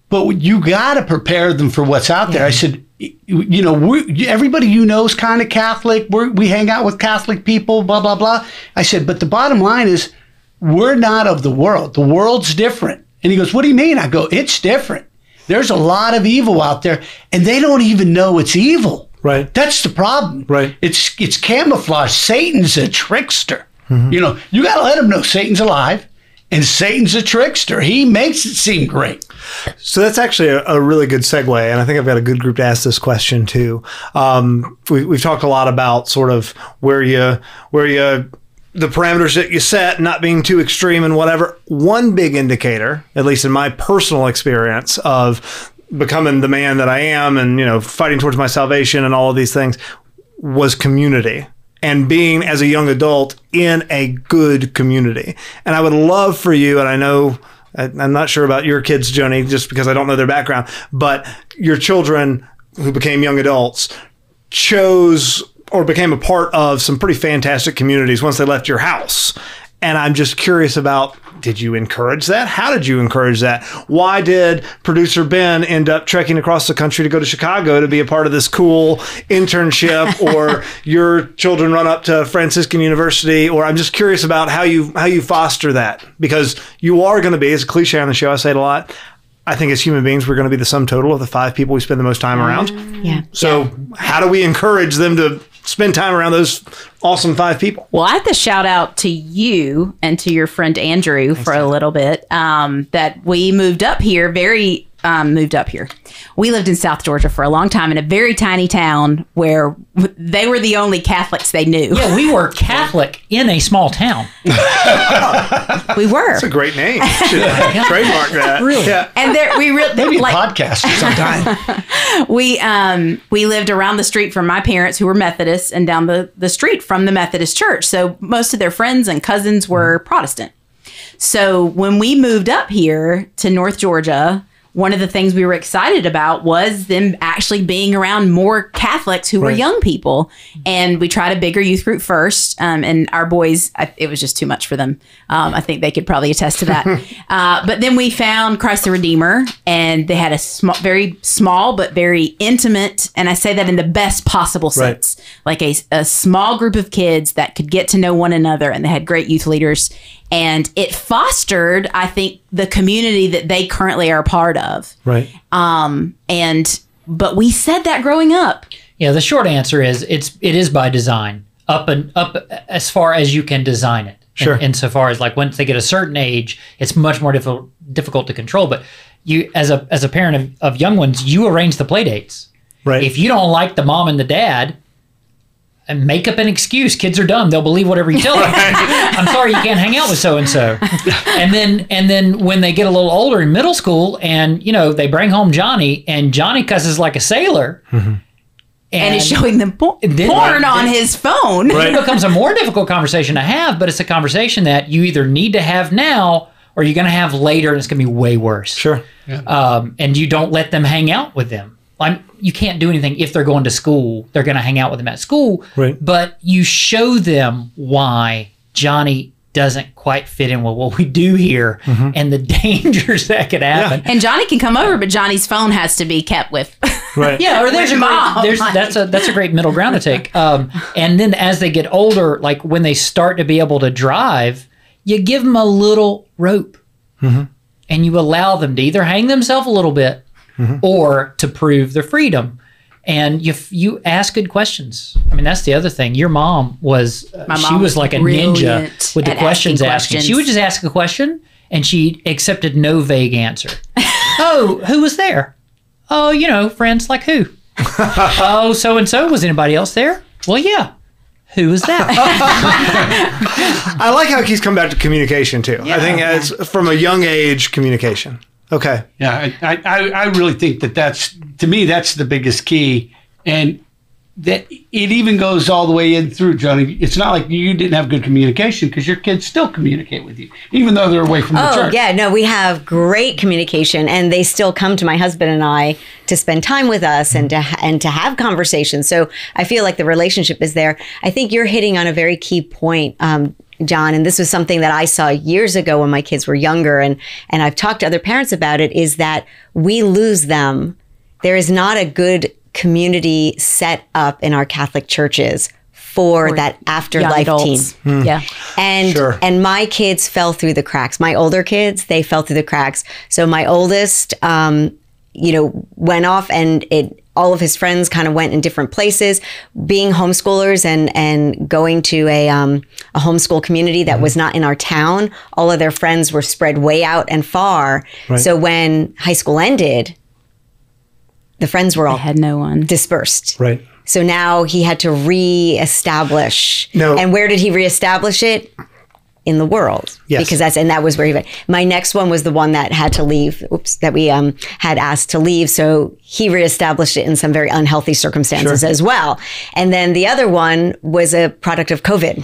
But you got to prepare them for what's out there. I said, everybody is kind of Catholic. We hang out with Catholic people, blah, blah, blah. I said, but the bottom line is we're not of the world. The world's different. And he goes, what do you mean? I go, it's different. There's a lot of evil out there, and they don't even know it's evil. Right. That's the problem. Right. It's camouflage. Satan's a trickster. Mm-hmm. You got to let them know Satan's alive. And Satan's a trickster. He makes it seem great. So that's actually a really good segue. And I think I've got a good group to ask this question too. We've talked a lot about sort of where you the parameters that you set, not being too extreme and whatever. One big indicator, at least in my personal experience of becoming the man that I am and, fighting towards my salvation and all of these things, was community. And being, as a young adult, in a good community. And I would love for you, and I know, I'm not sure about your kids, Joni, just because I don't know their background, but your children who became young adults chose or became a part of some pretty fantastic communities once they left your house. And I'm just curious about, did you encourage that? How did you encourage that? Why did producer Ben end up trekking across the country to go to Chicago to be a part of this cool internship? Or your children run up to Franciscan University? Or I'm just curious about how you foster that. Because you are going to be, as a cliche on the show, I say it a lot, I think as human beings, we're going to be the sum total of the 5 people we spend the most time around. Yeah. So how do we encourage them to spend time around those awesome 5 people? Well, I have to shout out to you and to your friend Andrew for a little bit, that we moved up here very moved up here. We lived in South Georgia for a long time in a very tiny town where they were the only Catholics they knew. Yeah, we were Catholic in a small town. We were. That's a great name. Should trademark that. Really? Yeah. And there, we really Maybe like, a podcast sometime. we lived around the street from my parents who were Methodists and down the street from the Methodist church. So most of their friends and cousins were Protestant. So when we moved up here to North Georgia, one of the things we were excited about was them actually being around more Catholics who were young people. And we tried a bigger youth group first. And our boys, it was just too much for them. I think they could probably attest to that. But then we found Christ the Redeemer, and they had a very small but very intimate, and I say that in the best possible sense, like a small group of kids that could get to know one another, and they had great youth leaders. And it fostered, I think, the community that they currently are a part of. Right. But we said that growing up. Yeah, the short answer is it is by design, up as far as you can design it. Sure. Insofar as like once they get a certain age, it's much more difficult to control. But you, as a parent of young ones, you arrange the play dates. Right. If you don't like the mom and the dad, and make up an excuse. Kids are dumb; they'll believe whatever you tell them. I'm sorry, you can't hang out with so and so. And then when they get a little older in middle school, and they bring home Johnny, and Johnny cusses like a sailor, and is showing them porn on his phone. It becomes a more difficult conversation to have, but it's a conversation that you either need to have now or you're going to have later, and it's going to be way worse. Sure. Yeah. And you don't let them hang out with them. You can't do anything if they're going to school. They're going to hang out with them at school. Right. But you show them why Johnny doesn't quite fit in with what we do here and the dangers that could happen. And Johnny can come over, but Johnny's phone has to be kept with. Right. Yeah, or there's that's a great middle ground to take. And then as they get older, like when they start to be able to drive, you give them a little rope and you allow them to either hang themselves a little bit or to prove their freedom. And you ask good questions. I mean, that's the other thing. Your mom was, she was like a ninja with the questions asking. She would just ask a question and she accepted no vague answer. Oh, who was there? Oh, friends like who? Oh, so-and-so. Was anybody else there? Well, yeah. Who was that? I like how he's come back to communication too. Yeah. I think it's from a young age, communication. Okay. Yeah, I really think that's, to me, that's the biggest key. And that it even goes all the way in through, Johnny. It's not like you didn't have good communication because your kids still communicate with you, even though they're away from the church. Yeah, no, we have great communication, and they still come to my husband and I to spend time with us and to have conversations. So I feel like the relationship is there. I think you're hitting on a very key point, John, and this was something that I saw years ago when my kids were younger, and I've talked to other parents about it, is that we lose them. There is not a good community set up in our Catholic churches for that afterlife teen. Yeah. And my kids fell through the cracks. My older kids, they fell through the cracks. So my oldest, went off, and all of his friends kind of went in different places. Being homeschoolers and going to a homeschool community that was not in our town, all of their friends were spread way out and far. Right. So when high school ended, the friends were all had no one dispersed. Right. So now he had to reestablish. No. And where did he reestablish it? In the world. Yes. Because that was where he went. My next one was the one that had to leave, that we had asked to leave. So he reestablished it in some very unhealthy circumstances as well. And then the other one was a product of COVID.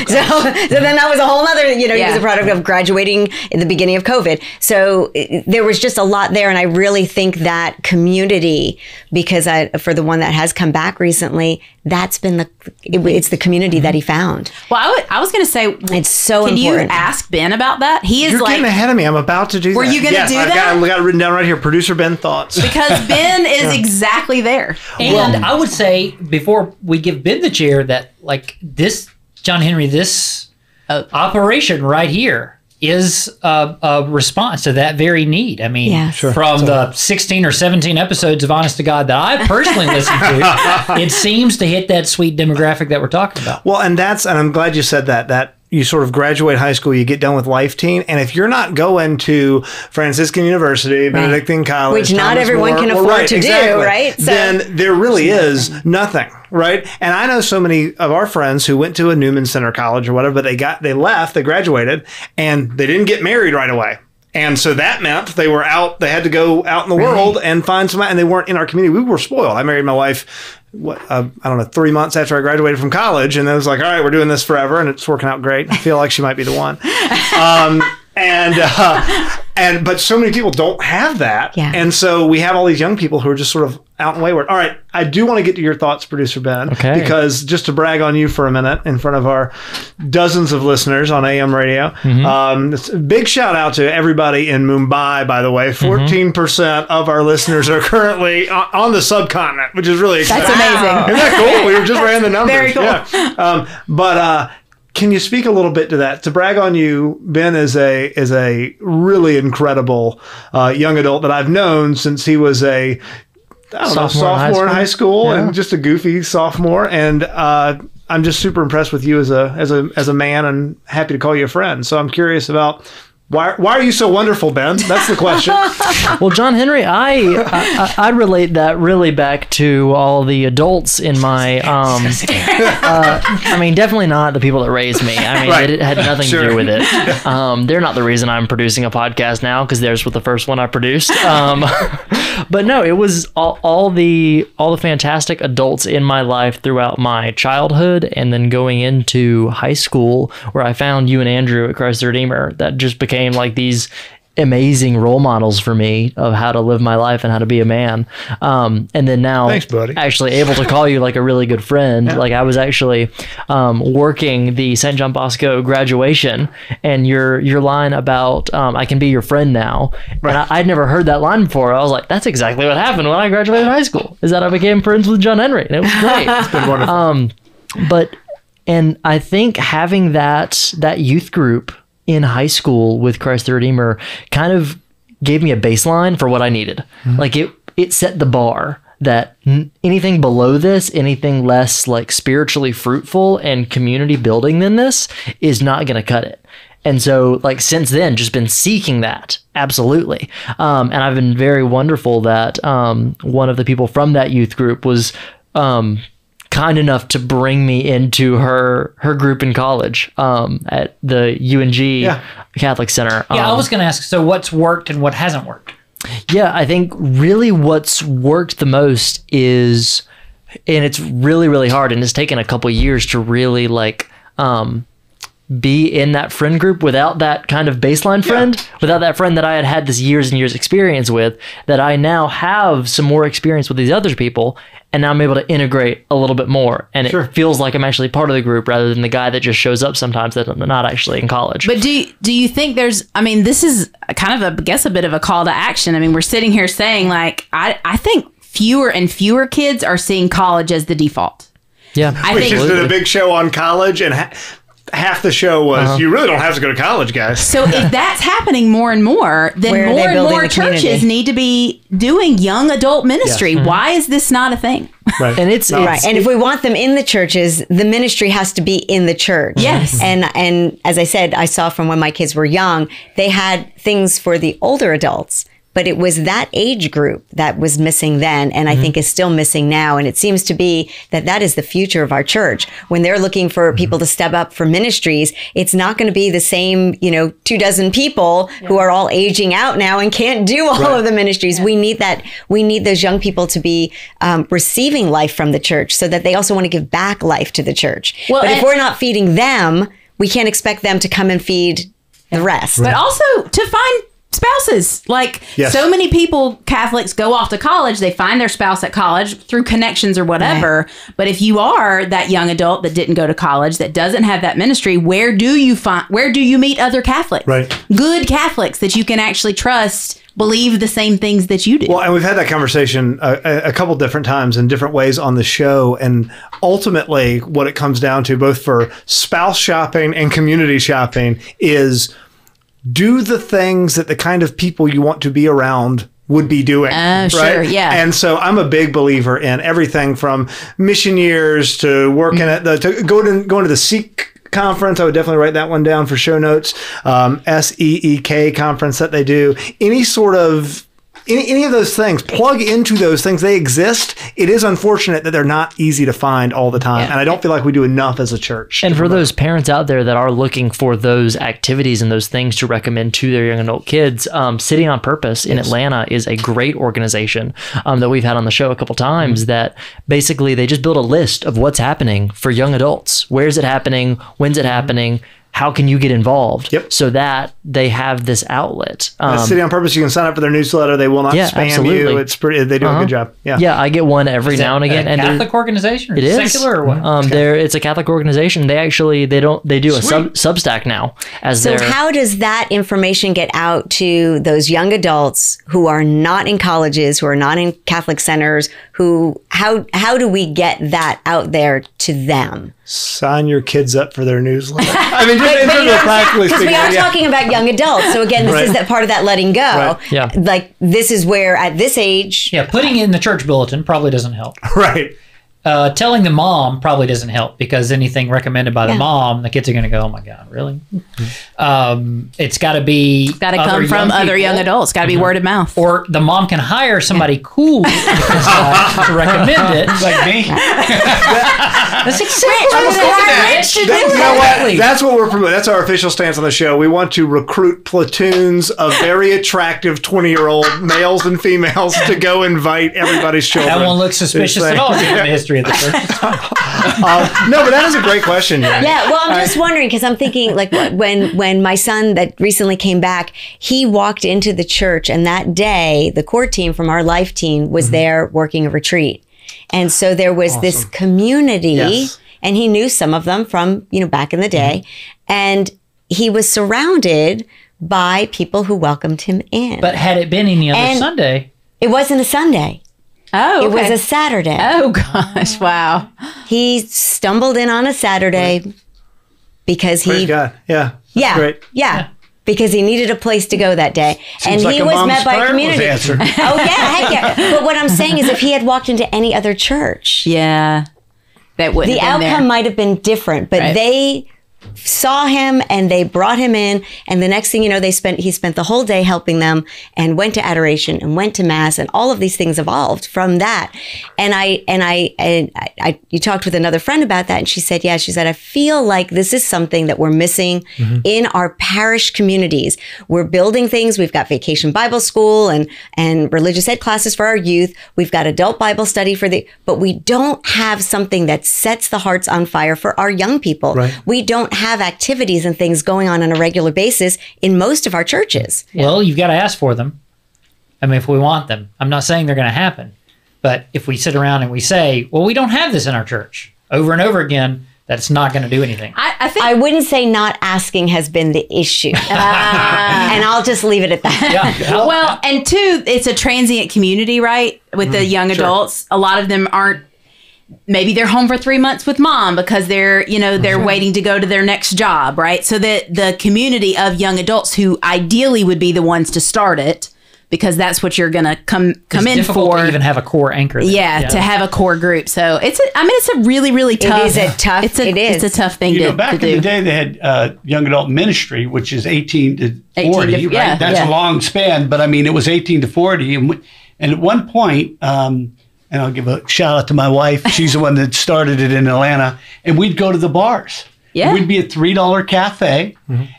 So then that was a whole other, he was a product of graduating in the beginning of COVID. So there was just a lot there. And I really think that community, because for the one that has come back recently, that's been it's the community that he found. Well, I was going to say, it's so can important. you ask Ben about that? He is You're getting ahead of me. I'm about to do that. Were you going to do that? I got it written down right here. Producer Ben thoughts. Because Ben is exactly there. And I would say, before we give Ben the chair, that like this, John Henry, this operation right here is a response to that very need. I mean, from the 16 or 17 episodes of Honest to God that I personally listened to, it seems to hit that sweet demographic that we're talking about. Well, and I'm glad you said that you sort of graduate high school, you get done with Life Teen, and if you're not going to Franciscan University, Benedictine College, which not everyone can afford to do, right? So, then there really is nothing, right? And I know so many of our friends who went to a Newman Center College or whatever, but they left, they graduated, and they didn't get married right away. And so that meant they had to go out in the world and find somebody, and they weren't in our community. We were spoiled. I married my wife, I don't know, 3 months after I graduated from college, and it was like, all right, we're doing this forever, and it's working out great. I feel like she might be the one. But so many people don't have that. Yeah. And so we have all these young people who are just sort of out and wayward. All right, I do want to get to your thoughts, Producer Ben. Okay. Because just to brag on you for a minute in front of our dozens of listeners on AM radio, big shout out to everybody in Mumbai, by the way. 14% of our listeners are currently on the subcontinent, which is really exciting. That's amazing. Isn't that cool? We just ran the numbers. Very cool. Yeah. Can you speak a little bit to that? To brag on you, Ben is a really incredible young adult that I've known since he was a sophomore in high school and just a goofy sophomore. And I'm just super impressed with you as a man, and happy to call you a friend. So I'm curious about why are you so wonderful, Ben? That's the question. Well, John Henry, I relate that really back to all the adults in my, I mean, definitely not the people that raised me. I mean, it had nothing to do with it. They're not the reason I'm producing a podcast now, because theirs was the first one I produced. But no, it was all the fantastic adults in my life throughout my childhood, and then going into high school, where I found you and Andrew at Christ the Redeemer, that just became like these amazing role models for me of how to live my life and how to be a man. And then now, thanks, buddy, actually able to call you like a really good friend. Yeah. Like I was actually working the St. John Bosco graduation, and your line about I can be your friend now. Right. And I'd never heard that line before. I was like, that's exactly what happened when I graduated high school, is that I became friends with John Henry. And it was great. It's been wonderful. And I think having that youth group in high school with Christ the Redeemer kind of gave me a baseline for what I needed. Like it set the bar that anything below this, anything less like spiritually fruitful and community building than this is not going to cut it. And so like since then, just been seeking that. Absolutely. And I've been very wonderful that one of the people from that youth group was kind enough to bring me into her group in college at the UNG Catholic Center. I was going to ask, so what's worked and what hasn't worked? Yeah, I think really what's worked the most is, and it's really, really hard, and it's taken a couple years to really like be in that friend group without that kind of baseline friend, without that friend that I had this years and years experience with, that I now have some more experience with these other people, and now I'm able to integrate a little bit more, and it feels like I'm actually part of the group rather than the guy that just shows up sometimes that I'm not actually in college. But do you think this is kind of a bit of a call to action. I mean, we're sitting here saying like, I think fewer and fewer kids are seeing college as the default. Yeah. We just did a big show on college, and half the show was, you really don't have to go to college, guys. So if that's happening more and more, then more and more churches need to be doing young adult ministry. Yes. Why is this not a thing? Right. And it's right. And if we want them in the churches, the ministry has to be in the church. Yes. And as I said, I saw from when my kids were young, they had things for the older adults. But it was that age group that was missing then, and I think is still missing now. And it seems to be that is the future of our church. When they're looking for people to step up for ministries, it's not going to be the same, 24 people who are all aging out now and can't do all of the ministries. Yeah. We need that. We need those young people to be receiving life from the church, so that they also want to give back life to the church. Well, but if we're not feeding them, we can't expect them to come and feed the rest. But also to find spouses. Like so many people, Catholics, go off to college, they find their spouse at college through connections or whatever. Right. But if you are that young adult that didn't go to college, that doesn't have that ministry, where do you meet other Catholics? Right. Good Catholics that you can actually trust, believe the same things that you do. Well, and we've had that conversation a couple different times in different ways on the show. And ultimately what it comes down to, both for spouse shopping and community shopping, is do the things that the kind of people you want to be around would be doing. Right? Sure, yeah. And so I'm a big believer in everything from mission years to working at going to the Sikh conference. I would definitely write that one down for show notes. SEEK conference that they do. Any sort of any of those things, plug into those things. They exist. It is unfortunate that they're not easy to find all the time. And I don't feel like we do enough as a church. And for those parents out there that are looking for those activities and those things to recommend to their young adult kids, City on Purpose in Atlanta is a great organization that we've had on the show a couple times, that basically they just build a list of what's happening for young adults. Where's it happening? When's it happening? How can you get involved? So that they have this outlet. City on Purpose, you can sign up for their newsletter. They will not spam you. It's pretty. They do a good job. Yeah, I get one every now and again. A Catholic organization? Or it is secular or what? It's a Catholic organization. They do a Substack now. So how does that information get out to those young adults who are not in colleges, who are not in Catholic centers? How do we get that out there to them? Sign your kids up for their newsletter. I mean, practically speaking, because we are talking about young adults. So again, this is that part of that letting go. Right. Yeah. Like this is where at this age. Yeah, putting it in the church bulletin probably doesn't help. Right. Telling the mom probably doesn't help, because anything recommended by the mom, the kids are going to go, "Oh my God, really?" It's got to be come from other young adults. Got to be word of mouth. Or the mom can hire somebody cool to recommend it, like me. That's exactly That's what we're promoting. That's our official stance on the show. We want to recruit platoons of very attractive 20-year-old males and females to go invite everybody's children. That won't look suspicious at all in the history of the church. No, but that is a great question. Jenny. Yeah, well, I'm just wondering, because I'm thinking, like, when my son that recently came back, he walked into the church, and that day, the core team from our life team was there working a retreat. And so there was this community, and he knew some of them from, back in the day, and he was surrounded by people who welcomed him in. But had it been any other Sunday? It wasn't a Sunday. Oh, okay. It was a Saturday. Oh, gosh. Wow. He stumbled in on a Saturday because Praise God. Yeah. That's great. Yeah. Because he needed a place to go that day. Seems and like he a was mom's met by a prayer community. was answered. Oh, yeah. Heck yeah. But what I'm saying is, if he had walked into any other church, that wouldn't the have been outcome there. might have been different. But they saw him and they brought him in, and the next thing you know, he spent the whole day helping them, and went to adoration and went to mass, and all of these things evolved from that. And you talked with another friend about that, and she said, I feel like this is something that we're missing in our parish communities. We're building things. We've got Vacation Bible School and religious ed classes for our youth. We've got adult Bible study but we don't have something that sets the hearts on fire for our young people. Right. We don't have activities and things going on a regular basis in most of our churches. Well, you've got to ask for them. I mean, if we want them. I'm not saying they're going to happen. But if we sit around and we say, well, we don't have this in our church over and over again, that's not going to do anything. I wouldn't say not asking has been the issue. And I'll just leave it at that. Yeah. Well, and two, it's a transient community, right? With the young adults. A lot of them aren't, maybe they're home for 3 months with mom because they're waiting to go to their next job, right? So that the community of young adults who ideally would be the ones to start it, because that's what you're going to come in difficult for. To even have a core anchor there. Yeah, to have a core group. So it's a really, really tough. It is a tough thing to do. Back in the day, they had young adult ministry, which is 18 to 40, right? That's a long span, but I mean, it was 18 to 40. And at one point, and I'll give a shout out to my wife. She's the one that started it in Atlanta. And we'd go to the bars. Yeah. We'd be at $3 cafe,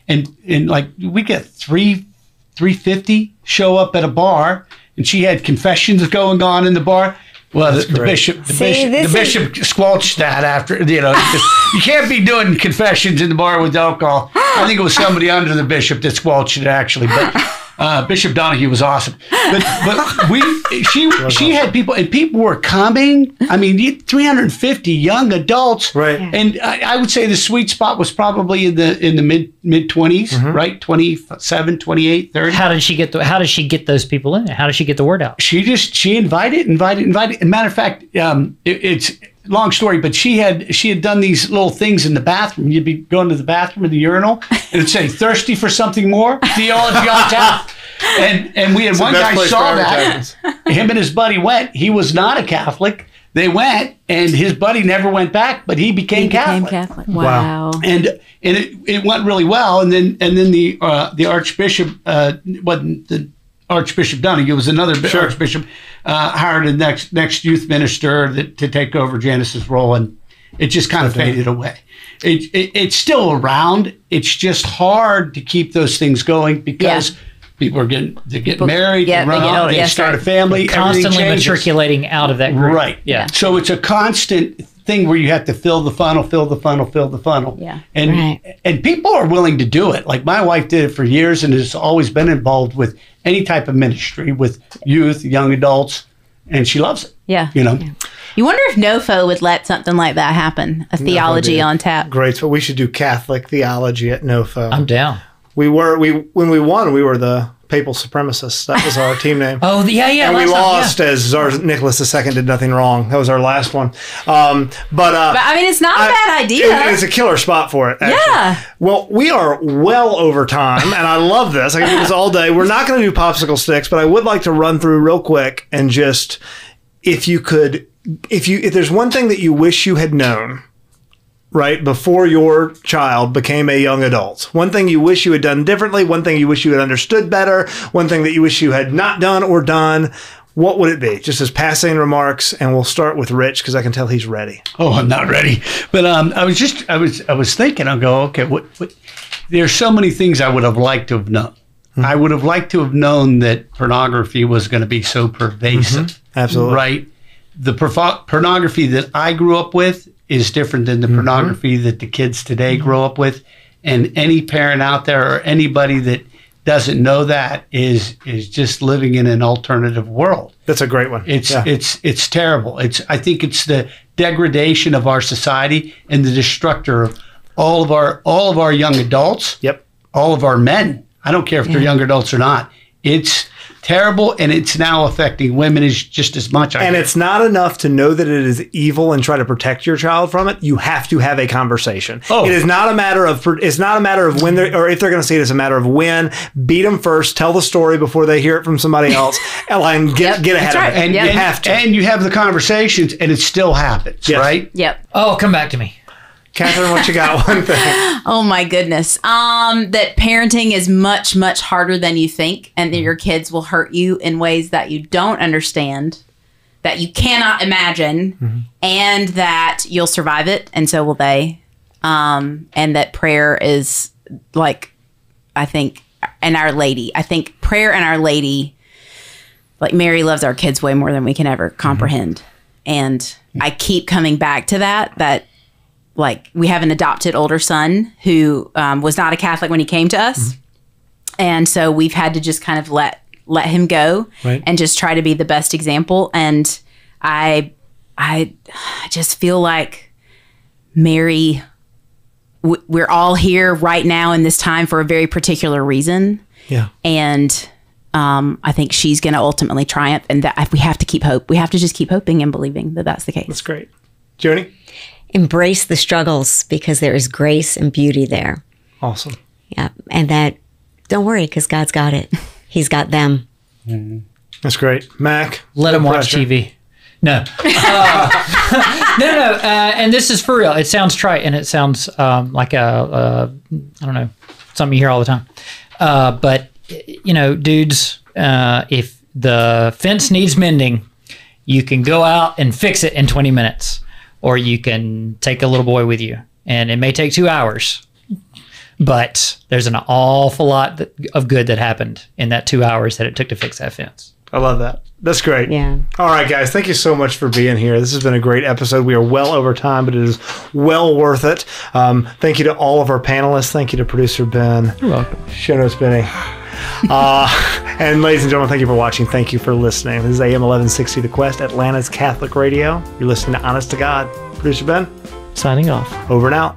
and like we'd get $3.50 show up at a bar, and she had confessions going on in the bar. Well, the bishop squelched that after, you can't be doing confessions in the bar with alcohol. I think it was somebody under the bishop that squelched it, actually, but Bishop Donahue was awesome. But she had people, and people were coming. I mean, 350 young adults, right? And I would say the sweet spot was probably in the mid 20s, right? 27, 28, 30. How does she get those people in there? How does she get the word out? She invited. As a matter of fact, it's a long story, but she had done these little things in the bathroom. You'd be going to the bathroom or the urinal, and it'd say, "Thirsty for something more? The old tap." And we had one guy saw that. Him and his buddy went. He was not a Catholic, they went, and his buddy never went back, but he became Catholic. Wow. And it went really well. And then the Archbishop wasn't the Archbishop Donahue, was another Archbishop, hired a next youth minister to take over Janice's role, and it just kind of faded away. It's still around. It's just hard to keep those things going because people are getting married, they start a family, constantly matriculating out of that group. Right. Yeah. So it's a constant thing where you have to fill the funnel. Yeah. And people are willing to do it. Like my wife did it for years and has always been involved with any type of ministry with youth, young adults, and she loves it. Yeah. You know. Yeah. You wonder if NoFo would let something like that happen, a theology on tap. Great. So we should do Catholic theology at NoFo. I'm down. When we won, we were the papal supremacists. That was our team name. Oh, yeah. And we lost as Tsar Nicholas II did nothing wrong. That was our last one. But I mean, it's not a bad idea. It's a killer spot for it, actually. Yeah. Well, we are well over time, and I love this. I can do this all day. We're not going to do popsicle sticks, but I would like to run through real quick and just, if there's one thing that you wish you had known, right, before your child became a young adult, one thing you wish you had done differently, one thing you wish you had understood better, one thing that you wish you had not done or done, what would it be? Just as passing remarks, and we'll start with Rich because I can tell he's ready. Oh, I'm not ready. But I was thinking, I'll go, okay, what there's so many things I would have liked to have known. Mm-hmm. I would have liked to have known that pornography was going to be so pervasive. Mm-hmm. Absolutely. Right? The pornography that I grew up with is different than the pornography that the kids today grow up with. And any parent out there or anybody that doesn't know that is just living in an alternative world. That's a great one. It's terrible. I think it's the degradation of our society and the destructor of all of our young adults. Yep. All of our men. I don't care if they're young adults or not. It's terrible, and it's now affecting women just as much. And it's not enough to know that it is evil and try to protect your child from it. You have to have a conversation. It is not a matter of when they're, or if they're going to see it. It's a matter of when. Beat them first. Tell the story before they hear it from somebody else, and get ahead of it. And you have to. And you have the conversations, and it still happens, right? Yep. Oh, come back to me. Catherine, what you got? One thing. Oh my goodness. That parenting is much, much harder than you think, and that your kids will hurt you in ways that you don't understand, that you cannot imagine, and that you'll survive it, and so will they. And that prayer is like, I think, and Our Lady. I think prayer and Our Lady, like Mary loves our kids way more than we can ever comprehend. And I keep coming back to that like we have an adopted older son who was not a Catholic when he came to us. And so we've had to just kind of let him go and just try to be the best example. And I just feel like Mary, we're all here right now in this time for a very particular reason. Yeah. And I think she's going to ultimately triumph, and that we have to keep hope. We have to just keep hoping and believing that that's the case. That's great. Joni? Embrace the struggles because there is grace and beauty there. Awesome. Yeah. And that, don't worry, because God's got it. He's got them. That's great. Mac? Let them watch TV. No. No. And this is for real. It sounds trite, and it sounds like I don't know, something you hear all the time. But, dudes, if the fence needs mending, you can go out and fix it in 20 minutes. Or you can take a little boy with you. And it may take 2 hours. But there's an awful lot of good that happened in that 2 hours that it took to fix that fence. I love that. That's great. Yeah. All right, guys. Thank you so much for being here. This has been a great episode. We are well over time, but it is well worth it. Thank you to all of our panelists. Thank you to producer Ben. You're welcome. Show notes, Benny. And ladies and gentlemen, thank you for watching. Thank you for listening. This is AM 1160 The Quest, Atlanta's Catholic Radio. You're listening to Honest to God. Producer Ben, Signing off. over and out.